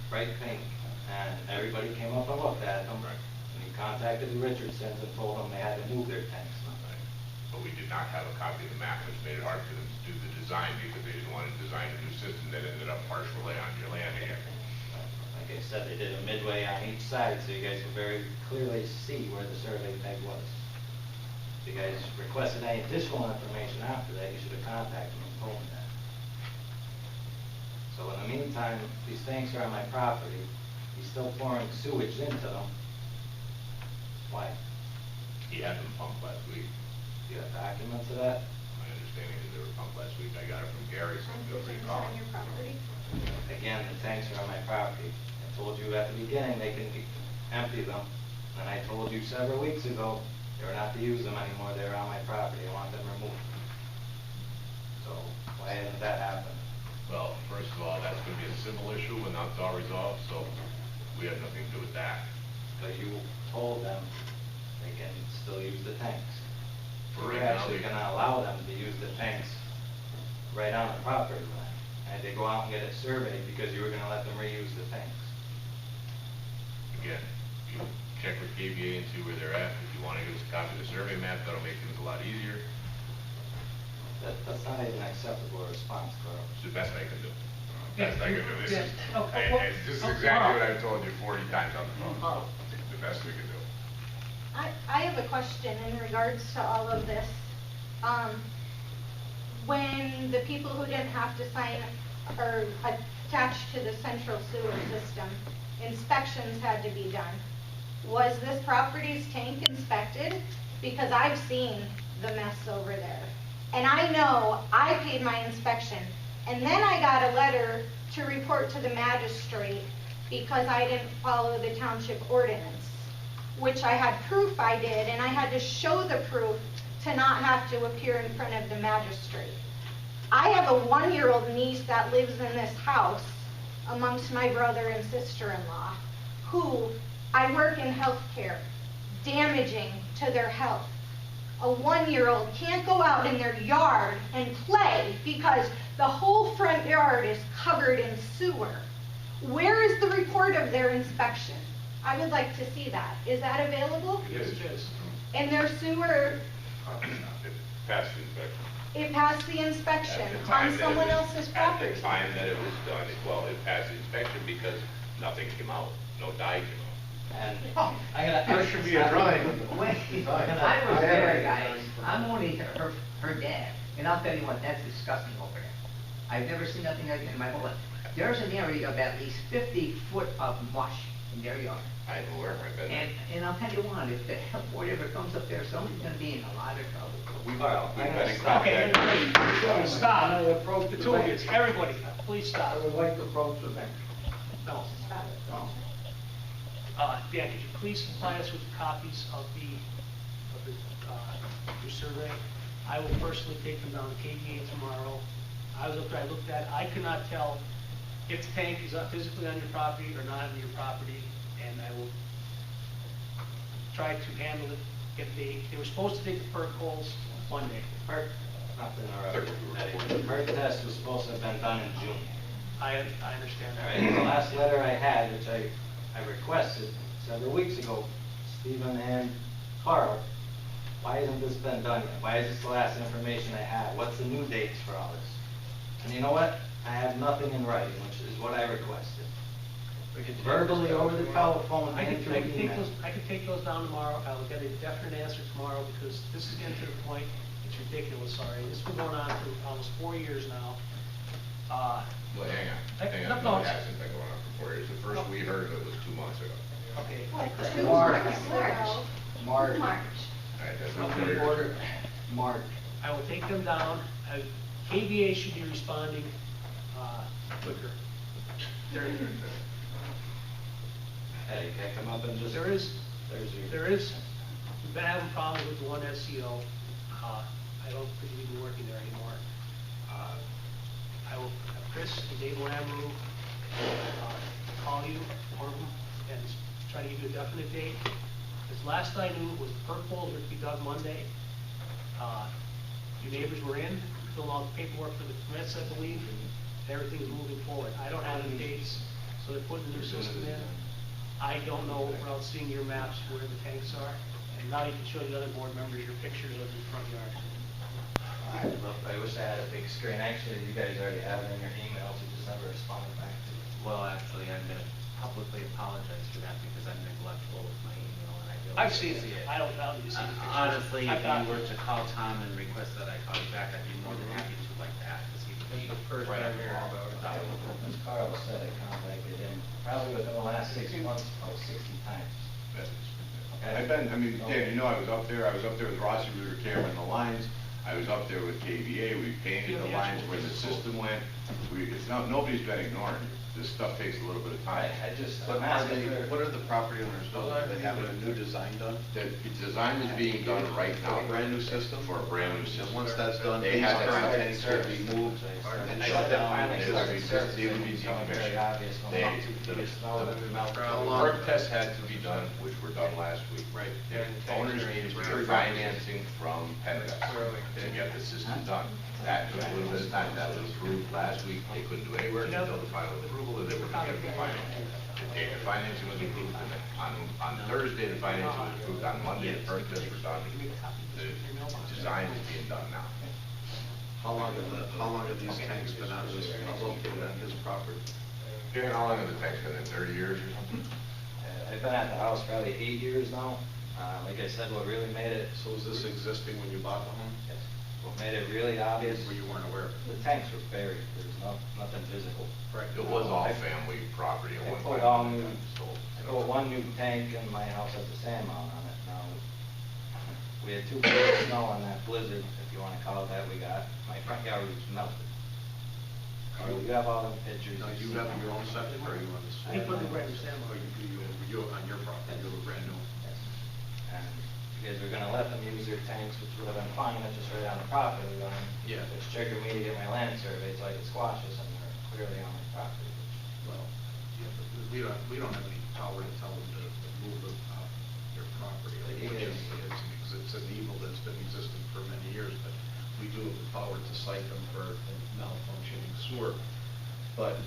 bright pink. And everybody came up and looked at them. Right. And he contacted the Richardsons and told them they had to move their tanks. Right. But we did not have a copy of the map, which made it hard for them to do the design, because they didn't want to design a new system that ended up partially on your land again. Like I said, they did a midway on each side, so you guys could very clearly see where the survey peg was. If you guys requested any additional information after that, you should have contacted me and told me that. So in the meantime, these tanks are on my property. He's still pouring sewage into them. Why? He had them pumped last week. Do you have documents of that? My understanding is they were pumped last week. I got it from Gary, so feel free to call On him. your property? Again, the tanks are on my property. I told you at the beginning they can empty them. And I told you several weeks ago they were not to use them anymore. They're on my property. I want them removed. So So why hasn't that happened? Well, first of all, that's gonna be a civil issue when that's all resolved, so we have nothing to do with that. But you told them they can still use the tanks. For We're right now, actually we- gonna allow them to use the tanks right on the property line. And they go out and get it surveyed because you were gonna let them reuse the tanks. Again, you check with KVA and see where they're at. If you wanna give us a copy of the survey map, that'll make things a lot easier. That's not even an acceptable response, Carl. It's the best I can do. Best I can do. This is, Yeah. this is exactly what I've told you 40 times on the phone. Carl. The best we can do. I have a question in regards to all of this. When the people who didn't have to sign or attached to the central sewer system, inspections had to be done. Was this property's tank inspected? Because I've seen the mess over there. And I know I paid my inspection. And then I got a letter to report to the magistrate because I didn't follow the township ordinance, which I had proof I did, and I had to show the proof to not have to appear in front of the magistrate. I have a 1-year-old niece that lives in this house amongst my brother and sister-in-law, who I work in healthcare, damaging to their health. A 1-year-old can't go out in their yard and play because the whole front yard is covered in sewer. Where is the report of their inspection? I would like to see that. Is that available? It is. And their sewer, It passed the inspection. it passed the inspection At the time on that it someone was- else's property. At the time that it was done, it passed the inspection because nothing came out, no dye came out. And I gotta. There should be a drawing. Wait, Fine. I was there, guys. I'm only her dad, and I'll tell you what, that's disgusting over there. I've never seen nothing like that in my whole life. There's an area of at least 50 foot of mush in their yard. I'm aware, I've been there. And I'll tell you what, if the health board ever comes up there, somebody's gonna be in a lot of trouble. We've I'm been in gonna stop. Okay, contact. everybody, stop. I approach The the two of bank. you, everybody, please stop. I would like to approach the bank. No. No. Dan, could you please supply us with copies of your survey? I will personally take them down to KVA tomorrow. I was up there, I looked at it, I could not tell if the tank is physically on your property or not on your property, and I will try to handle it. If they were supposed to take the perk holes Monday. Perk, not to interrupt, Eddie, the perk test was supposed to have been done in June. I understand All that. right, the last letter I had, which I requested several weeks ago, Stephen and Carl, why hasn't this been done yet? Why is this the last information I have? What's the new dates for all this? And you know what? I have nothing in writing, which is what I requested. Verbally over the telephone I and can through take email. those, I can take those down tomorrow, I will get a definite answer tomorrow, because this is getting to the point, it's ridiculous already. This has been going on for almost 4 years now. Well, hang on, No, it hasn't been going on for 4 years. The first we heard of it was 2 months ago. Okay. March. All right, that's not 4 years. Order, March. I will take them down. KVA should be responding quicker. Eddie, can I come up and just? There is, There's your. we've been having problems with the one SCO. I don't think he's even working there anymore. I will have Chris and Dave Lamoureux call you, or and try to give you a definite date. Because last I knew was the perk holes were to be dug Monday. Your neighbors were in, filling out the paperwork for the permits, I believe, and everything's moving forward. I don't have any dates, so they're putting the new system in. I don't know, without seeing your maps, where the tanks are. And now you can show the other board members your pictures of your front yard. I wish I had a big screen. Actually, you guys already have it in your emails, you just never responded back to it. Well, actually, I'm gonna publicly apologize for that because I'm neglectful with my email and I really. I've seen it. I don't doubt you see the pictures. Honestly, if I've got you were to call Tom and request that I call you back, I'd be more than happy to like that, because he would be right up your alley. As Carl said, I contacted him probably within the last 6 months, about 60 times. I've been, I mean, Dan, you know, I was up there with Rossi, we were cameraing the lines. I was up there with KVA, we painted the lines where the system went. Nobody's been ignoring it. This stuff takes a little bit of time. I just, But I'm are asking they, for. what are the property owners doing? Are they having a new design done? The design is being done right now. For a brand new system? For a brand new And system. once that's done, They these had current to- tanks will be moved and I shut got that down. finally It started would be- surfacing, it would be so it's very decommissioned. obvious, no They- pump, 2 feet of snow, then we melt. How The long- perk tests had to be done, which were done last week. Right. The owners needed to get financing from PennDOT to get the system done. That took a little bit of time. That was approved last week. They couldn't do any work until the final approval, and they were gonna get the financing. The financing was approved, and on Thursday, the financing was approved. On Monday, the perk tests were done. The design is being done now. How long have these tanks been on this, located on his property? Karen, how long have the tanks been in, 30 years or something? I've been at the house probably 8 years now. Like I said, what really made it, So was this existing when you bought the home? what made it really obvious, Where you weren't aware of it? the tanks were buried, there was nothing visible. Right. It was all family property at I one put time. all new, It was sold. I put one new tank and my house has a sand mount on it now. We had 2 feet of snow on that blizzard, if you wanna call it that, we got. My front yard was melted. Carl, you have all them pictures. Now, you have your own septic, or are you on the school? He put the brand new stand Or you on your property, you have a brand new? Yes. And you guys were gonna let them use their tanks, which would have been fine, that's just right on the property line. Yeah. Which triggered me to get my land surveyed so I could squash this, and they're clearly on my property. Well, yeah, but we don't have any power to tell them to move it off their property. You guys- It's an evil that's been existing for many years, but we do have the power to cite them for a malfunctioning sewer. But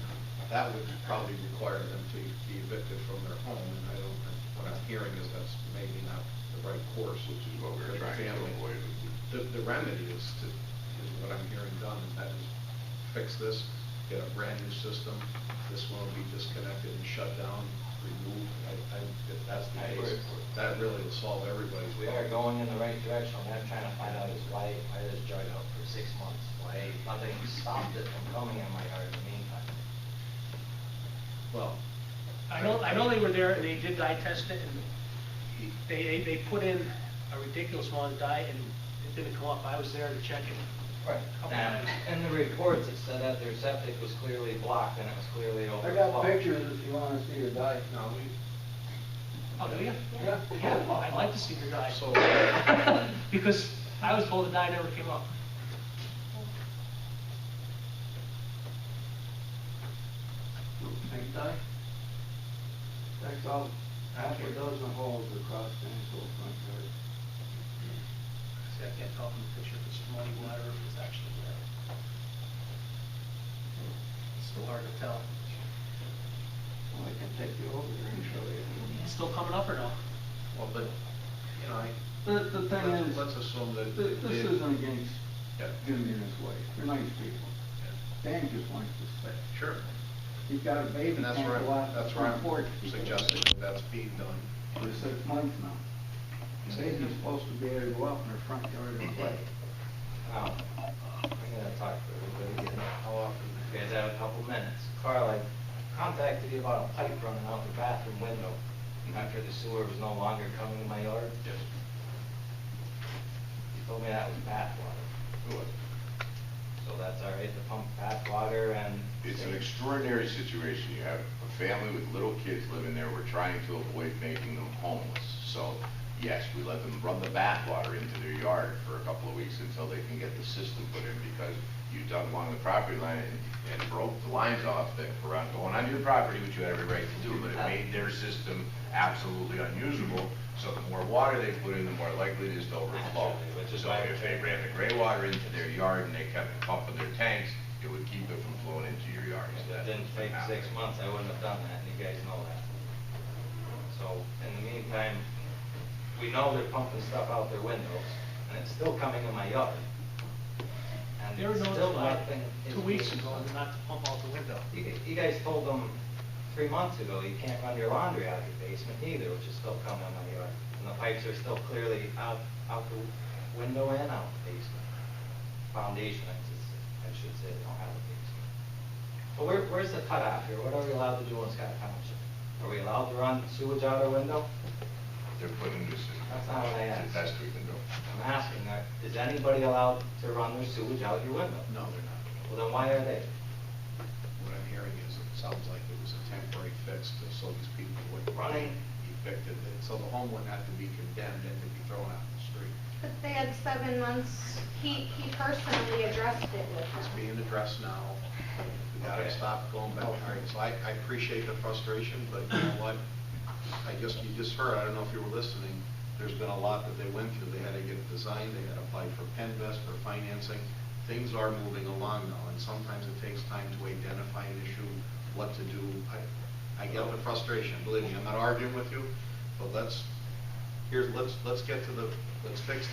that would probably require them to be evicted from their home, and I don't, what I'm hearing is that's maybe not the right course. Which is what we for were the trying to family. avoid. The remedy is what I'm hearing done, and that is fix this, get a brand new system. This one will be disconnected and shut down, removed. If that's the I case, agree. that really will solve everybody's. We are going in the right direction, what I'm trying to find out is why this dried up for 6 months? Why nothing stopped it from coming in my yard in the meantime? Well, I know they were there and they did dye test it and they put in a ridiculous amount of dye and it didn't come up. I was there to check it. Right. Couple And times. in the reports, it said that their septic was clearly blocked and it was clearly I overflowing. got pictures if you wanna see the dye. no, Oh, do you? Yeah. Yeah, well, I'd like to see your dye. so, Because I was told the dye never came up. Pink dye? That's all, half a dozen holes across the whole front yard. See, I can't tell from the picture if it's muddy water or if it's actually there. It's still hard to tell. Well, I can take you over there and show you. It's still coming up or no? well, but, I, The thing is, let's assume that. this isn't against Yeah. him in this way. They're nice people. Dan just wants to stay. Sure. He's got a baby, And can't that's where, go out the that's where front porch. I'm suggesting that that's being done. For 6 months now. The baby's supposed to be able to go out in her front yard and play. Now, I'm gonna talk to everybody again. How often? You guys have a couple minutes. Carl, I contacted you about a pipe running out the bathroom window after the sewer was no longer coming to my yard. Yes. You told me that was bath water. Good. So that's all right to pump bath water and. It's an extraordinary situation. You have a family with little kids living there. We're trying to avoid making them homeless. So, yes, we let them run the bathwater into their yard for a couple of weeks until they can get the system put in, because you dug along the property line and broke the lines off that were going on your property, which you had every right to do, but it made their system absolutely unusable. So the more water they put in, the more likely it is to overflow. Naturally, which is So why if they ran the gray water into their yard and they kept pumping their tanks, it would keep it from flowing into your yard. If So it that didn't take happen. 6 months, I wouldn't have done that, and you guys know that. So, in the meantime, we know they're pumping stuff out their windows, and it's still coming in my yard. And They were still notified nothing is 2 weeks being ago done. not to pump out the window. You guys told them 3 months ago, you can't run your laundry out of your basement either, which is still coming in my yard. And the pipes are still clearly out the window and out the basement. Foundation, I should say, they don't have a basement. So where's the cutoff here? What are we allowed to do in Scott Township? Are we allowed to run sewage out our window? They're putting this in. That's not what I It's asked. the best we can do. I'm asking, is anybody allowed to run their sewage out your window? No, they're not. Well, then why are they? evicted, so the home wouldn't have to be condemned and to be thrown out in the street. But they had 7 months, he personally addressed it with It's them. being addressed now. We gotta stop going back. All right, so I appreciate the frustration, but you know what? You just heard, I don't know if you were listening, there's been a lot that they went through. They had to get it designed, they had to apply for PennVest, for financing. Things are moving along now, and sometimes it takes time to identify an issue, what to do. I get the frustration, believe me, I'm not arguing with you, but let's fix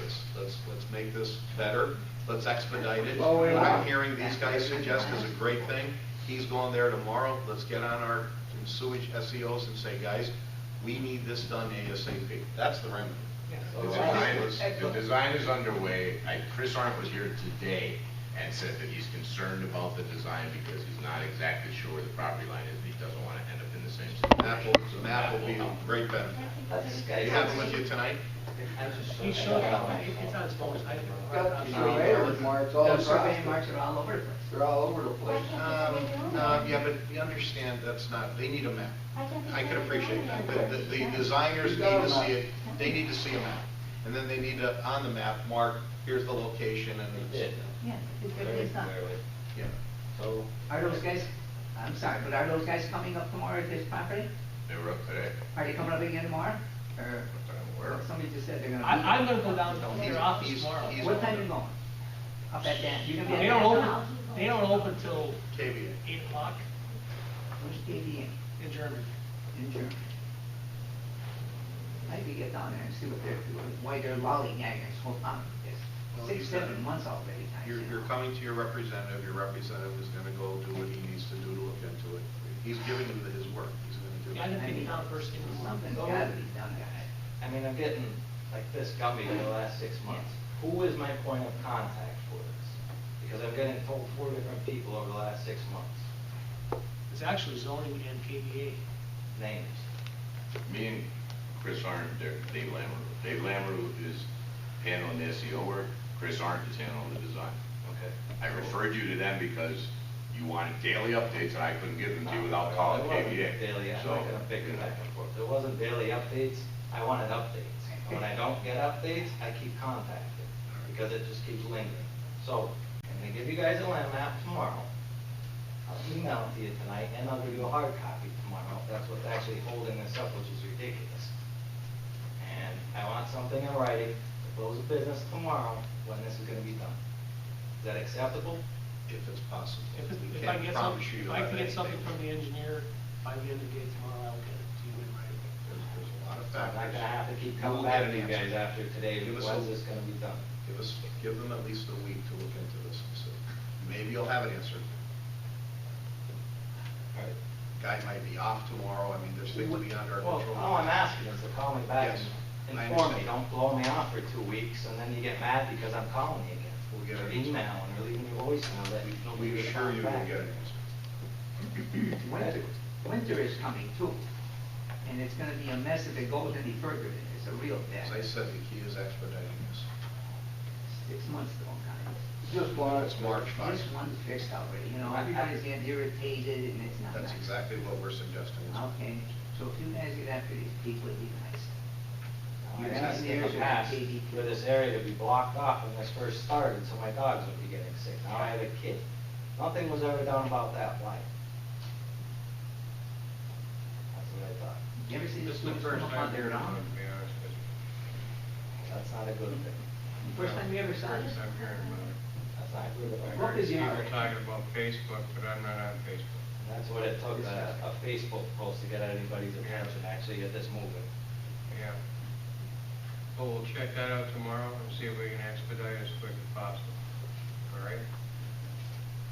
this. Let's make this better, let's expedite it. Well, What I'm hearing these guys suggest is a great thing. He's going there tomorrow, let's get on our sewage SEOs and say, guys, we need this done ASAP. That's the remedy. The design is underway. Chris Arndt was here today and said that he's concerned about the design because he's not exactly sure where the property line is, and he doesn't want to end up in the same situation. The map will be a great benefit. You have it with you tonight? He showed it, it's on his phone. Marks all Those across. survey marks are all over the place. They're all over the place. No, yeah, but you understand that's not, they need a map. I can appreciate that. The designers need to see it, they need to see a map. And then they need to, on the map, mark, here's the location and it's. Yeah, it's not. Yeah. So, are those guys, I'm sorry, but are those guys coming up tomorrow at this property? They were up today. Are they coming up again tomorrow? Or, Where? somebody just said they're gonna be. I'm gonna go down to their office He's- tomorrow. he's- What time are you going? Up at that, you're gonna be at They that don't house? open, they don't open till KVA. 8 o'clock Where's KV in Germany. in Germany? Maybe get down there and see what they're doing, why they're lollygagging so long. It's 6, 7 months already. You're coming to your representative is gonna go do what he needs to do to look into it. He's giving you his work, he's gonna do Yeah, I it. didn't think it out first thing. Something's gotta be done, guys. I mean, I'm getting like this gummy for the last 6 months. Who is my point of contact for this? Because I'm getting told 4 different people over the last 6 months. It's actually zoning and KVA. Names. Me and Chris Arndt, Dave Lamoureux. Dave Lamoureux is handling the SEO work. Chris Arndt is handling the design. Okay. I referred you to them because you wanted daily updates, and I couldn't give them to you without calling It wasn't KVA. daily, I'm So, not gonna pick it back and forth. It wasn't daily updates, I wanted updates. And when I don't get updates, I keep contacting, because it just keeps lingering. So, I'm gonna give you guys a land map tomorrow. I'll email it to you tonight, and I'll give you a hard copy tomorrow. That's what's actually holding this up, which is ridiculous. And I want something in writing to close the business tomorrow, when this is gonna be done. Is that acceptable? If it's possible. If We I can't get promise something, you if I have can get anything. something from the engineer by the end of the day tomorrow, I'll get it to you in writing. There's a lot of So I'm factors. not gonna have to keep You coming will get back an to you guys answer. after today, Give us when's a- this gonna be done? Give them at least a week to look into this and see. Maybe you'll have an answer. Alright. Guy might be off tomorrow, I mean, there's things beyond our Well, control. all I'm asking is to call me back Yes, and I inform me, understand. don't blow me off for 2 weeks, and then you get mad because I'm calling you again. We'll get Or an answer. emailing, or leaving me a voicemail that you don't We leave assure you you'll get an answer. Winter is coming too, and it's gonna be a mess if it goes any further, it's a real As I mess. said, the key is expediting this. 6 months though, guys. Just want It's March 5th. This one's fixed already, you know, everybody's getting irritated and it's not nice. That's exactly what we're suggesting. Okay, so if you guys get after these people, it'd be nice. I Your asked in engineers the are past KDP. for this area to be blocked off when this first started, so my dogs would be getting sick. Now I have a kid. Nothing was ever done about that, why? That's what I thought. You ever see This this is the first come up on time their hearing own? about it, to be honest with you. That's not a good thing. First time you ever saw this? First time hearing about it. That's not good. I What heard is your- people talking about Facebook, but I'm not on Facebook. That's what it took, a Facebook post to get anybody's attention, actually get this moving. Yeah. Well, we'll check that out tomorrow and see if we can expedite as quick as possible. All right?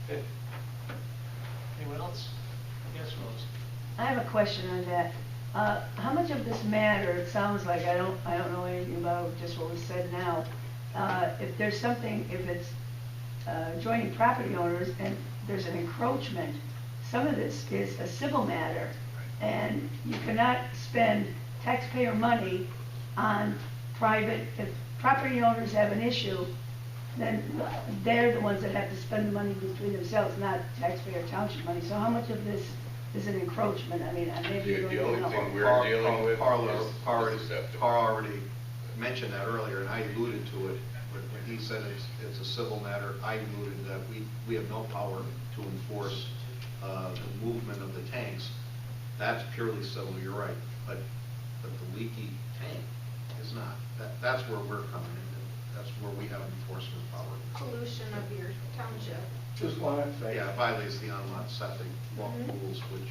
Good. Anyone else? Yes, Rose? I have a question on that. How much of this matter, it sounds like, I don't know anything about just what was said now. If there's something, if it's joining property owners and there's an encroachment, some of this is a civil matter. And you cannot spend taxpayer money on private, if property owners have an issue, then they're the ones that have to spend the money between themselves, not taxpayer township money. So how much of this is an encroachment, I mean, maybe you don't The even only know. thing we're Carl- dealing with Carl is already- the septic. Carl already mentioned that earlier, and I alluded to it, when he said it's a civil matter, I alluded that we have no power to enforce the movement of the tanks. That's purely civil, you're right, but the leaky tank is not. That's where we're coming in, and that's where we have enforcement power. Pollution of your township. Just want to say. Yeah, it violates the on-lot septic law rules, which,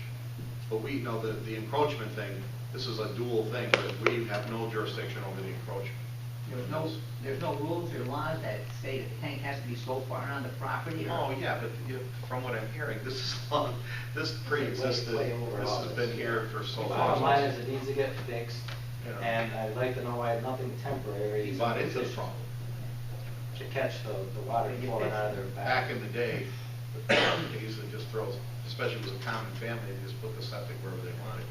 but we know the encroachment thing, this is a dual thing, but we have no jurisdiction over the encroachment. There's no rules or laws that say that the tank has to be so far on the property or? Oh, yeah, but from what I'm hearing, this is long, this pre-existed, Way over this all has this. been here for so Bottom long. line is it needs to get fixed, Yeah. and I'd like to know why nothing temporary. He bought into the problem. To catch the water flowing out of their Back in the day, they used to just throw, especially if it was a common family, they just put the septic wherever they wanted.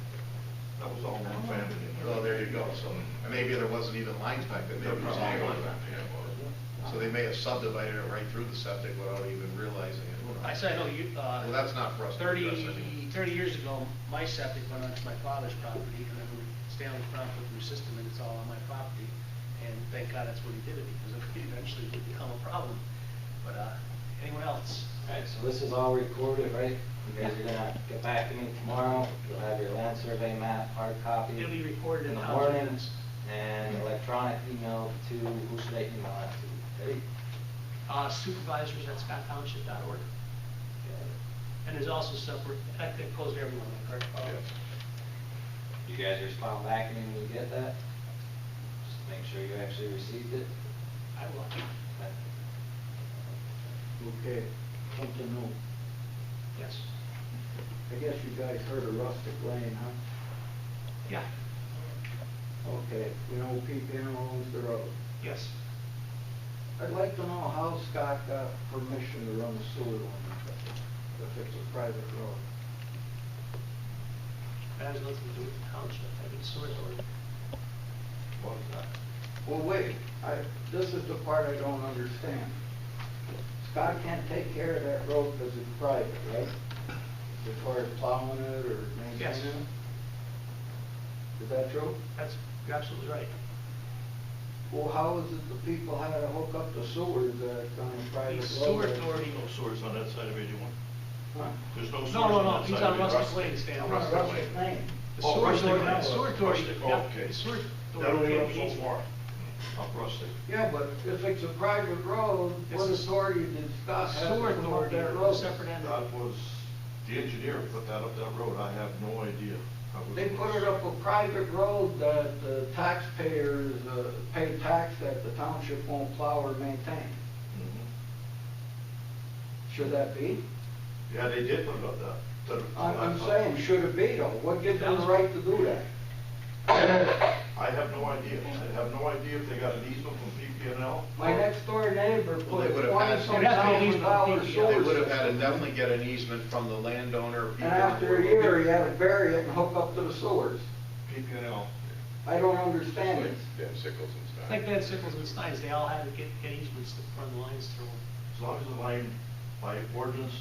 That was all one family. Oh, there you go, so maybe there wasn't even lines back then, maybe it was all one. So they may have subdivided it right through the septic without even realizing it. Who knows? I said, I know you, Well, that's not for us to 30 address anyway. 30 years ago, my septic went onto my father's property, and then when Stanley Brown put the new system in, it's all on my property. And thank God that's what he did it, because it eventually would become a problem. But, anyone else? Alright, so this is all recorded, right? You guys are gonna get back to me tomorrow, you'll have your land survey map, hard copy. It'll be recorded in in the township morning, minutes. and electronic email to, who should I email that to? Ready? Supervisors at scotttownship.org. And there's also separate, that goes to everyone, correct, Paul? You guys respond back to me when you get that? Just make sure you actually received it. I will. Okay, something new. Yes. I guess you guys heard of Rustic Lane, huh? Yeah. Okay, you know PPN owns the road. Yes. I'd like to know how Scott got permission to run the sewer line if it's a private road. That has nothing to do with the township, I think it's sewer authority. What is that? Well, wait, this is the part I don't understand. Scott can't take care of that road because it's private, right? As far as plowing it or Yes. maintaining it? Is that true? You're absolutely right. Well, how is it the people had to hook up the sewers on a private road? The sewer authority. No sewers on that side of 81. Huh? There's no sewers No, on no, that he's side on of 81. Rustic Lane, Stan. I'm on Rustic Lane. The Oh, sewer Rustic authority, Lane. the sewer authority, Rustic, yeah, okay. the sewer That authority only gave runs the so easement. far, up Rustic. Yeah, but if it's a private road, what It's a- authority did Scott have to Sewer come up authority, that a road? separate entity. That was, the engineer put that up that road, I have no idea. how They put it up a private road that the taxpayers pay tax that the township won't plow or maintain. Mhm. Should that be? Yeah, they did put it up that. I'm saying, should it be though? What gives them the right to do that? I have no idea. I have no idea if they got an easement from PPNL. My next door neighbor Well, they put would have had- $20-some It'd have to be an thousand easement dollar from sewer They would have had to system. definitely get an easement from the landowner. And after a year, he had to bury it and hook up to the sewers. PPNL. I don't understand it. I think Ben Sickles and Steins, they all had to get easements to run the lines through them. As long as the line, by ordinance,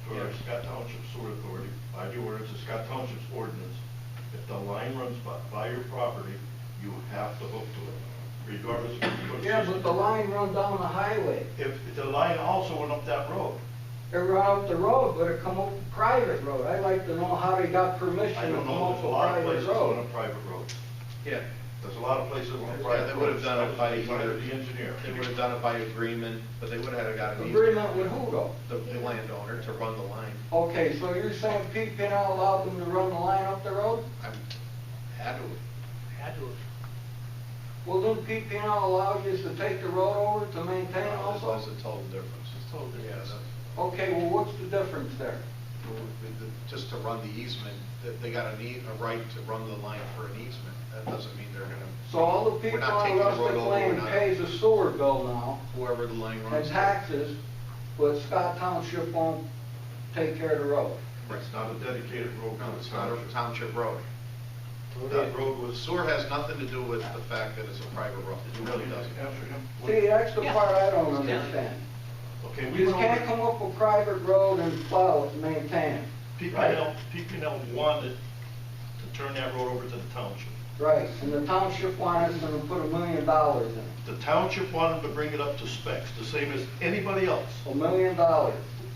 for our Scott Township Sewer Authority, by the ordinance of Scott Township's ordinance, if the line runs by your property, you have to hook to it, regardless of if you put a Yeah, system. but the line run down the highway. If the line also went up that road, It run up the road, but it come up a private road. I'd like to know how they got I permission to don't come know, up there's a a lot of private places on a road. private road. Yeah, There's a lot of places on a yeah, private they road. would have done it by It's either, the engineer. they would have done it by agreement, but they would have got an easement. Agreement with who though? The landowner to run the line. Okay, so you're saying PPNL allowed them to run the line up the road? Had to. Had to have. Well, didn't PPNL allow you to take the road over to maintain also? That's a total difference. It's total difference. Yeah, Okay, well, what's the difference there? just to run the easement, they got a right to run the line for an easement. That doesn't mean they're gonna, So all the We're people not on taking the road Rustic over, Lane we're not- pays a sewer bill now whoever the line runs. and taxes, but Scott Township won't take care of the road. It's not a dedicated road. No, it's not a township road. That road was, Sewer has nothing to do with the fact that it's a private road. It really doesn't. answer him. See, that's the Yeah. part I don't Yeah. understand. Okay, we You went can't over, come up a private road and plow it and maintain it. PP&L wanted to turn that road over to the township. Right, and the township wanted us to put $1 million in it. The township wanted to bring it up to specs, the same as anybody else. $1 million.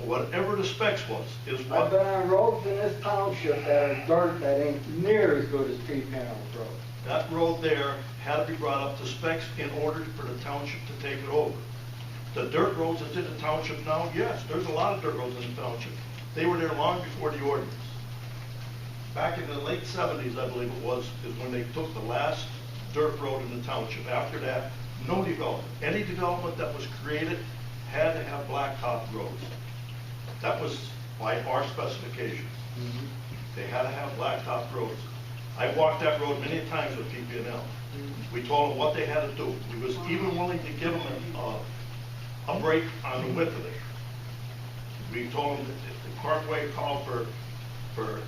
Whatever the specs was, is I've what, been on roads in this township that are dirt that ain't near as good as P-Panel Road. that road there had to be brought up to specs in order for the township to take it over. The dirt roads that's in the township now, yes, there's a lot of dirt roads in the township. They were there long before the ordinance. Back in the late 70s, I believe it was, is when they took the last dirt road in the township. After that, no development. Any development that was created had to have blacktop roads. That was by our specifications. They had to have blacktop roads. I walked that road many times with PP&L. We told them what they had to do. We was even willing to give them a break on the width of it. We told them that if the Parkway called for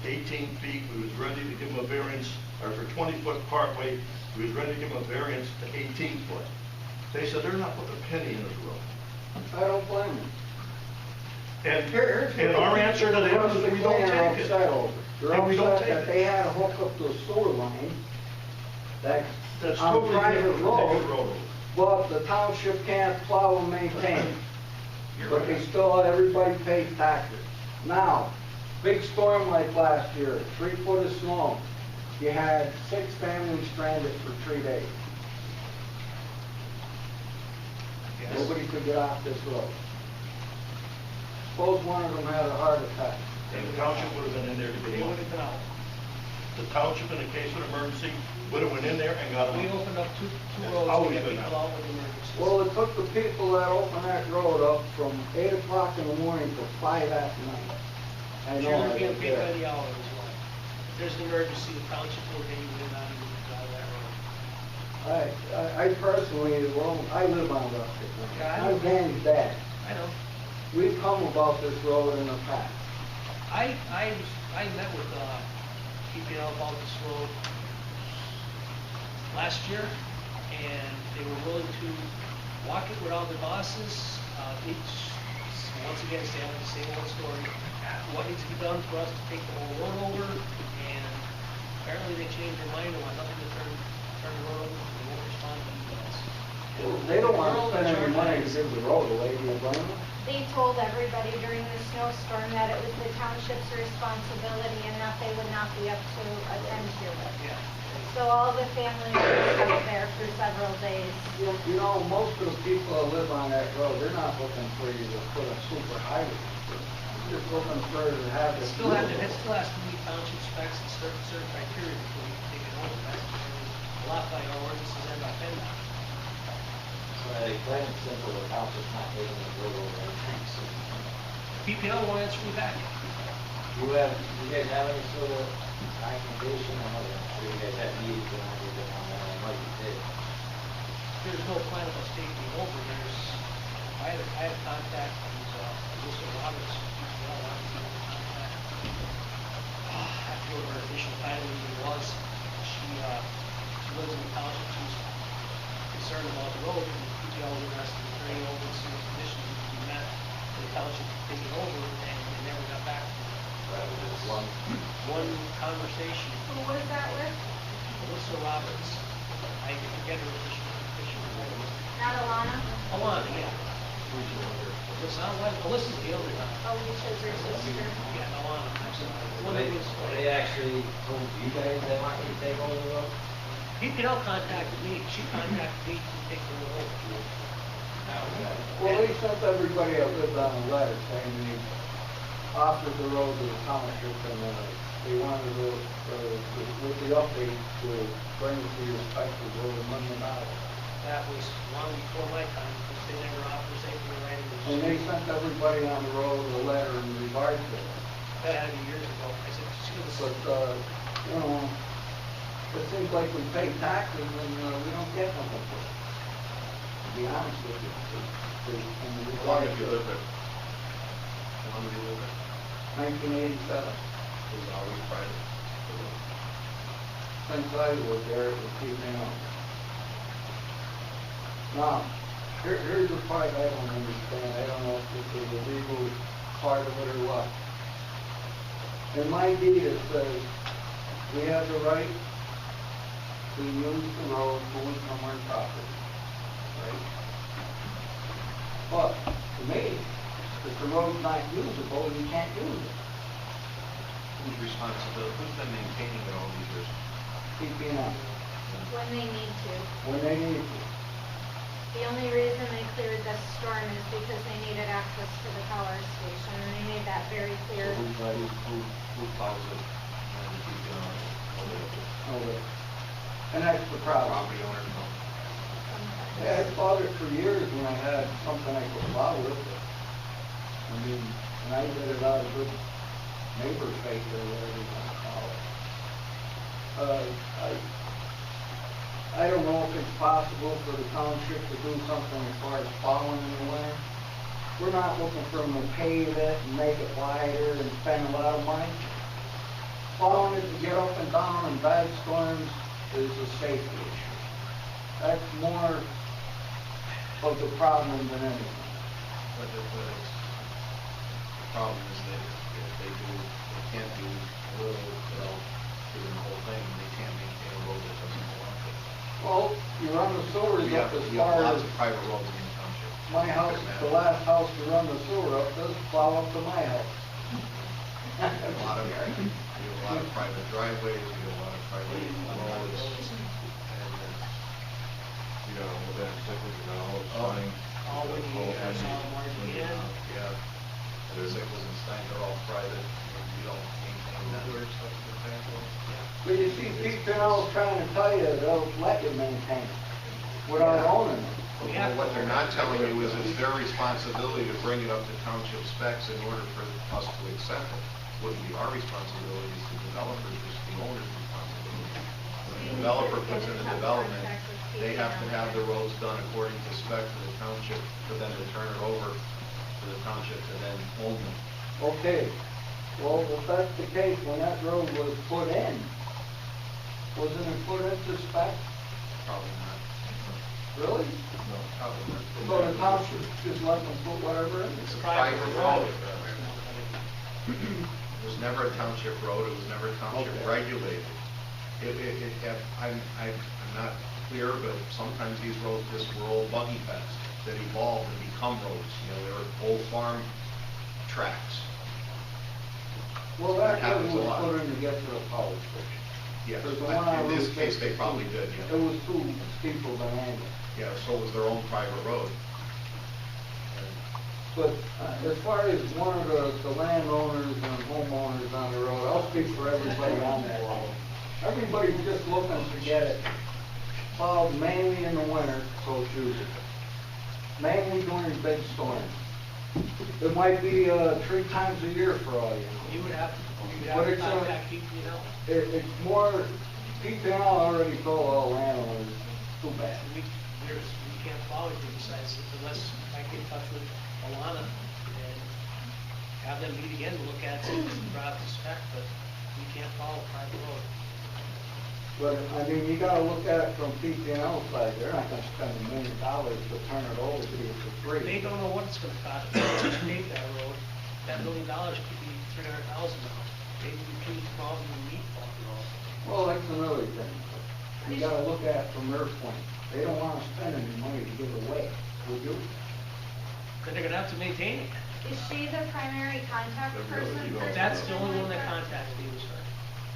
18 feet, we was ready to give them a variance, or for 20-foot Parkway, we was ready to give them a variance to 18 foot. They said they're not putting a penny in the road. I don't blame them. And our answer to them is we don't take it. They're And we don't upset take that it. they had to hook up to a sewer line that's That's on totally private different than taking the road, road over. but the township can't plow and maintain it. But they still, everybody pays taxes. Now, big storm like last year, 3 foot of snow, you had 6 families stranded for 3 days. Nobody could get off this road. Suppose one of them had a heart attack. And the township would have been in there to They get would have been out. The township, in a case of emergency, would have went in there and got them. We opened up two That's roads always to get been people out. out with emergencies. Well, it took the people that opened that road up from 8 o'clock in the morning to 5 at night. I know You're I being was paid by there. the hour as well. If there's an emergency, the township will pay you in on out of that road. I personally, well, I live on Rustic Yeah, I Lane. know. I'm Danny's dad. I know. We've come about this road in the past. I met with PPL about this road last year, and they were willing to walk it with all the bosses. Once again, stay on the same old story. What needs to be done for us to take the whole road over, and apparently they changed their mind and want nothing to turn the road over. They won't respond to emails. Well, they don't want to spend any money to give the road away, do you blame them? They told everybody during the snowstorm that it was the township's responsibility and that they would not be up to attend to it. Yeah. So all the families were stuck there for several days. You know, most of the people that live on that road, they're not looking for you to put a super highway. They're just looking for you to have It it. still has to meet township specs and certain criteria before we can take it over. That's a lot by our ordinances and our PennDOT. Plain and simple, the township's not taking the road over anytime soon. PPL won't answer me back. You guys have any sort of recommendation? I know, I'm sure you guys have meetings, and I did on that, I know you did. There's no plan of us taking it over. I had contact with Melissa Roberts, PPL, I was able to contact. I forget what her official title even was. She lives in the township. She's concerned about the road, and PPL was interested in turning over and see what conditions would be met for the township to take it over, and they never got back to me. That was just One conversation. Who was that with? Melissa Roberts. I forget her official name. Not Alana? Alana, yeah. Melissa's the older guy. Alicia's her sister. Yeah, Alana, I'm sorry. The one They, that was- they actually told you guys they want you to take over the road? PPL contacted me, she contacted me to take the road over. Well, they sent everybody that lived on a letter saying they offered the road to the township and they wanted to, with the update, to bring it to your respective road $1 million. That was long before my time, because they never offered us anything in writing. And they sent everybody on the road a letter in regard to it. That had to be years ago. I said, just give us. But, you know, it seems like we pay taxes and we don't get nothing for it. To be honest with you. How long have you lived there? How long have you lived there? 1987. It was always private. Since I was there, it was keeping up. Now, here's the part I don't understand. I don't know if this is a legal part of it or what. In my deed, it says, we have the right to use the road when we come on property, right? But, to me, if the road's not usable, you can't use it. Whose responsibility, who's been maintaining it all these years? Keeping up, When they need to. when they need to. The only reason they cleared this storm is because they needed access to the power station, and they made that very clear. Who plows it and keeps it on? Okay. And that's the problem. Property owner, no. Yeah, I plowed it for years when I had something I could plow with it. I mean, and I did it out of good neighbor's faith or whatever you want to call it. I don't know if it's possible for the township to do something as far as plowing in the winter. We're not looking for them to pave it and make it wider and spend a lot of money. Plowing it to get up and down in bad storms is a safety issue. That's more of the problem than anything. But the problem is that if they can't do a little without doing the whole thing, they can't maintain a road that doesn't belong to them. Well, you run the sewers We up have as lots far as of private roads in the township. my house, the last house to run the sewer up does plow up to my house. We have a lot of private driveways, we have a lot of private roads. And You know, with that cyclic, you know, signs. All we need is all margin in. yeah, the Sickles and Stein are all private, and we don't maintain that. But you see, people are trying to tell you they'll let you maintain it without owning it. Well, what they're not telling you is it's their responsibility to bring it up to township specs in order for us to accept it. Wouldn't be our responsibility, it's the developer's, it's the owner's responsibility. When the developer puts in a development, they have to have the roads done according to spec for the township, for them to turn it over to the township to then own them. Okay, well, if that's the case, when that road was put in, wasn't it put into spec? Probably not. Really? No, probably not. So the township just let them put whatever in? It's a private road. It was never a township road, it was never township Okay. regulated. I'm not clear, but sometimes these roads just were old buggy paths that evolved and become roads. You know, they were old farm tracks. Well, that Happens road a was lot. put in to get to the power station. Yes, Because the but one on in this Route case, they 62, probably did, yeah. It was too steep of an angle. Yeah, so was their own private road. But as far as one of the landowners and homeowners on the road, I'll speak for everybody on that road. Everybody's just looking to get it plowed mainly in the winter, so choose it. Mainly during big storms. It might be 3 times a year for all you know. You would have But to it's contact people, you know. It's more, people already told all landowners, too bad. We can't follow anything besides, unless I get in touch with Alana and have them meet again to look at it, brought up the spec, but we can't follow private road. But, I mean, you gotta look at it from PPL side, they're not gonna spend $1 million to turn it over to you for free. They don't know what it's gonna cost to pave that road. That $1 million could be $300,000 now. Maybe we can come out and meet on the road. Well, that's another thing. You gotta look at it from their point. They don't wanna spend any money to give it away, would you? Then they're gonna have to maintain it. Is she the primary contact person for That's the something only one like that contacted me was her.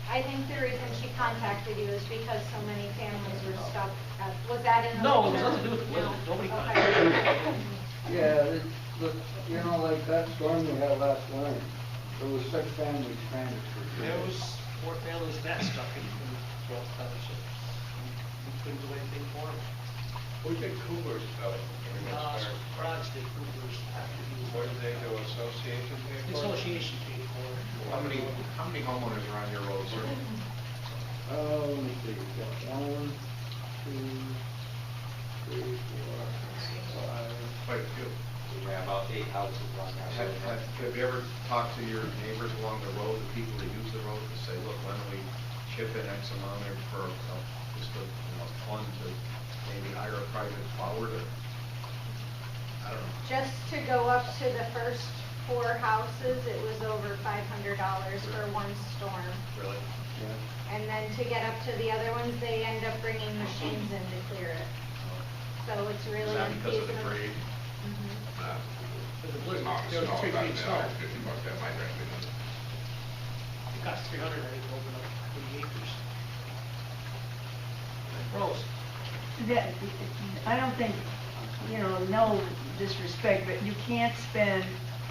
I think the reason she contacted you is because so many families were stuck at, was that in the No, it winter? was nothing to do with the winter. No. Nobody Okay. contacted me. Yeah, you know, like that storm we had last winter, there was 6 families stranded for There years. was 4 families that stuck in Ross Township. We couldn't do anything for them. Who did Cooper's bill? Rod State Coopers, after he was. What did they do, association pay The for it? association paid for it. How many homeowners are on your road, sir? Let me see, we got 1, 2, 3, 4, 5. Quite a few. We have about 8 houses on that road. Have you ever talked to your neighbors along the road, the people that use the road, to say, look, why don't we chip in X amount there for, just a, fun to maybe hire a private plower to, I don't know. Just to go up to the first 4 houses, it was over $500 for one storm. Really? And then to get up to the other ones, they end up bringing machines in to clear it. So it's really Is that because of the unfeasible. grade? Mhm. But the blizzard, Small, there was small, 3 about feet of snow. $50, that might actually be. It cost 300, I think, to open up 40 acres. Rose? That- I don't think, no disrespect, but you can't spend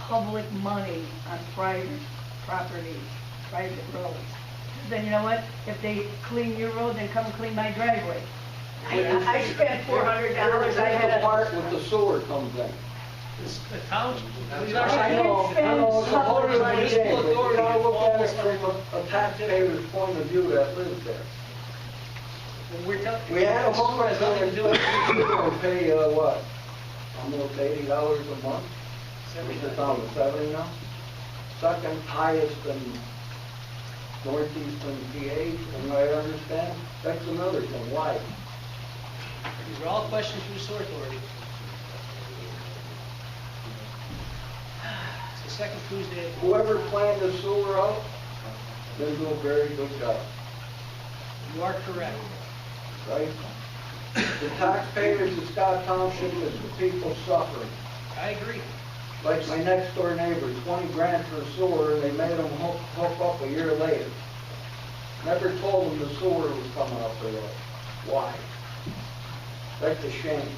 public money on private property, private roads. Then you know what? If they clean your road, then come clean my driveway. I spent $400, I had The a... part with the sewer comes in. The town, these I are, know, it's a whole other Municipal thing, but you authority gotta look at it falls from a taxpayer's point of view that lives there. we're telling. We had a home Has nothing to do with and pay, what, almost $80 a month? It's down to 70 now? Second highest in northeastern PA, from what I understand. That's another thing, why? These are all questions for the sewer authority. It's the second Tuesday. of- Whoever planned the sewer out, they do a very good job, You are correct. right? The taxpayers of Scott Township is the people suffering. I agree. Like my next door neighbor, 20 grand for sewer, and they made him hook up a year later. Never told him the sewer was coming up the road. Why? That's a shame.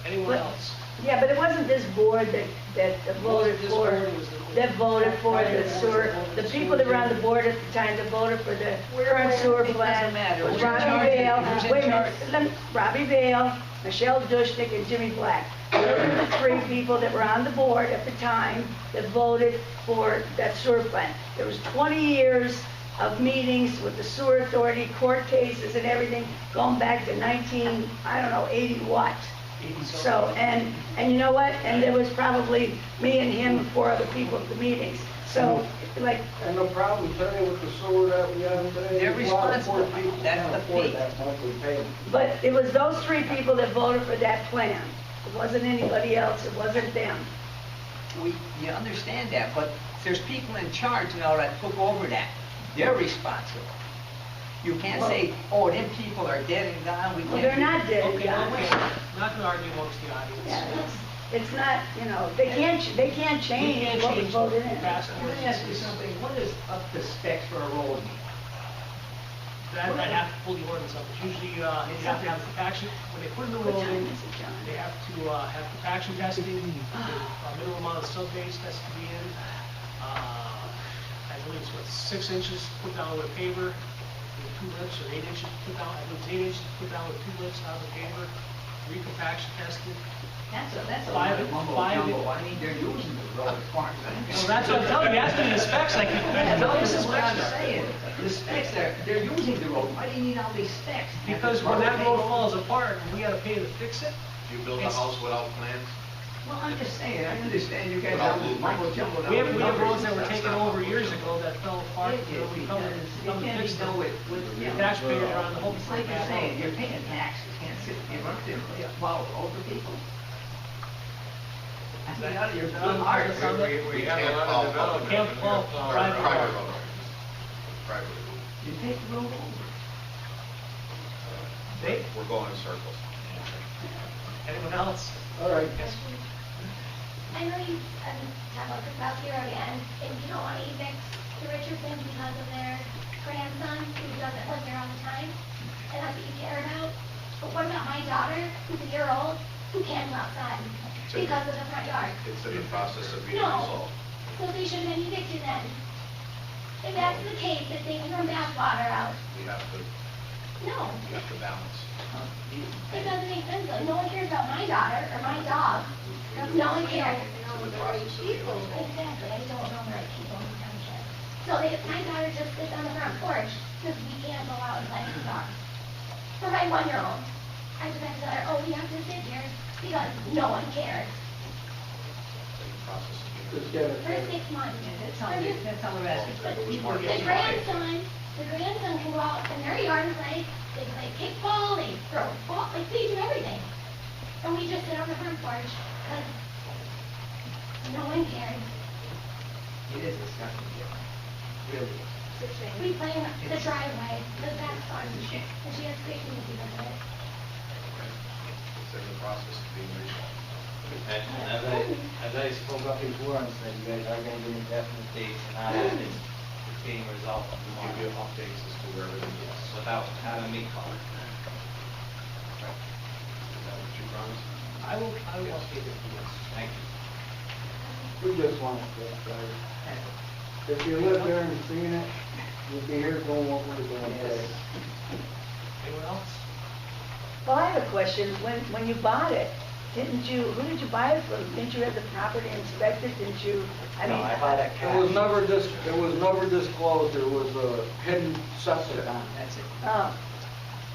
Anyone But- else? Yeah, but it wasn't this board that voted This for, board was the- that voted for the sewer. The people that were on the board at the time that voted for the current sewer plan was Who's in Robbie charge? Vale, Who's in wait a minute, charge? Robbie Vale, Michelle Dushnik, and Jimmy Black. Those were the 3 people that were on the board at the time that voted for that sewer plan. There was 20 years of meetings with the sewer authority, court cases and everything, going back to 80 what? So, and you know what? And there was probably me and him and 4 other people at the meetings. So, like, And the problem today with the sewer that we have today, They're is a lot of poor responsible. people That's can't the afford fee. that monthly payment. but it was those 3 people that voted for that plan. It wasn't anybody else, it wasn't them. You understand that, but there's people in charge now that took over that. They're responsible. You can't say, oh, them people are dead and gone, we can't. Well, they're do not that." dead, Okay, John. we're not gonna argue amongst the audience. Yeah, it's not, they can't change what was voted in. Past Let me ask you something, what is up to specs for a road? I'd have to pull the ordinance up. It's usually, you have to have compaction, when they put in the What road time in, is it, John? they have to, have compaction testing, a minimum amount of sub-base has to be in. I believe it's 6 inches put down with paver, with 2 lips, or 8 inches put down, I believe it's 8 inches put down with 2 lips out of the paver, re-compaction tested. That's a lot Five- of mumbo five- jumbo, I mean, they're using the road as far as I'm Well, concerned. that's what I'm telling you, ask me the specs, I can tell you This the is what I'm specs. saying, the specs, they're using the road, why do you need all these specs? Because when that road falls apart, and we gotta pay to fix it, You build a It's- house without plans? Well, I'm just saying, I understand you guys are mumbo jumbo. we have roads that were taken over years ago that fell apart, you know, we come Because and, it come and can't be fix done them. with, The taxpayers are on the hook It's for like you're that. saying, you're paying taxes, can't sit, you run there, plow road for people. That's not out of your good heart. We have a lot of development. Can't fall private Private road. road. Private road. You take the road over. Dave, We're going in circles. anyone else? All right. I know you talk about this out here again, and you don't want to evict the Richardsons because of their grandson who doesn't live there all the time, and that's what you care about. But what about my daughter, who's a year old, who can't go outside because of the front yard? It's in the process of being No. resolved. So they should have been evicted then. If that's the case, if they throw bathwater out, We have to balance. it doesn't make sense. Like, no one cares about my daughter or my dog. No one cares. It's in the process of being resolved. Exactly, I don't know the right people in the township. So my daughter just sits on the front porch because we can't go out and let her dog. For my 1-year-old, I just have to tell her, oh, we have to sit here because no one cares. It's in the process of being Just resolved. get For it. 6 months. That's all we're asking. But It was more the grandson can go out in their yard and play. They play kickball, they throw ball, like they do everything. And we just sit on the front porch because no one cared. It is disgusting, really. We play in the driveway, the back garden, and she has great things to do with it. It's in the process of being resolved. And as I spoke up before and said, you guys are gonna give me definite dates and how it's being resolved tomorrow. Give you updates as to where everything is. Without having me call. Is that what you promised? I will update it, yes. Thank you. We just want to get started. If you live there and seen it, you'll be here doing what we're doing today. Anyone else? Well, I have a question. When you bought it, who did you buy it from? Didn't you have the property inspected? Didn't you, No, I bought it It was never disclosed, there was a hidden septic on it. That's it. Oh,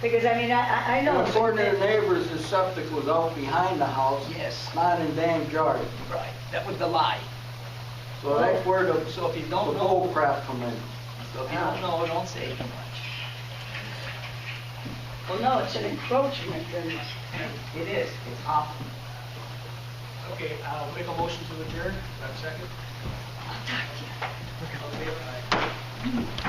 because I mean, I know. And according to the neighbors, the septic was out behind the house. Yes. Not in Dan's yard. Right, that was the lie. So that's where the So if you don't know, bull crap come in. so if you don't know, don't say too much. Well, no, it's an encroachment, and It is, it's awful. Okay, I'll make a motion to adjourn. Do I have a second? I'll talk to you. All in favor? Aye.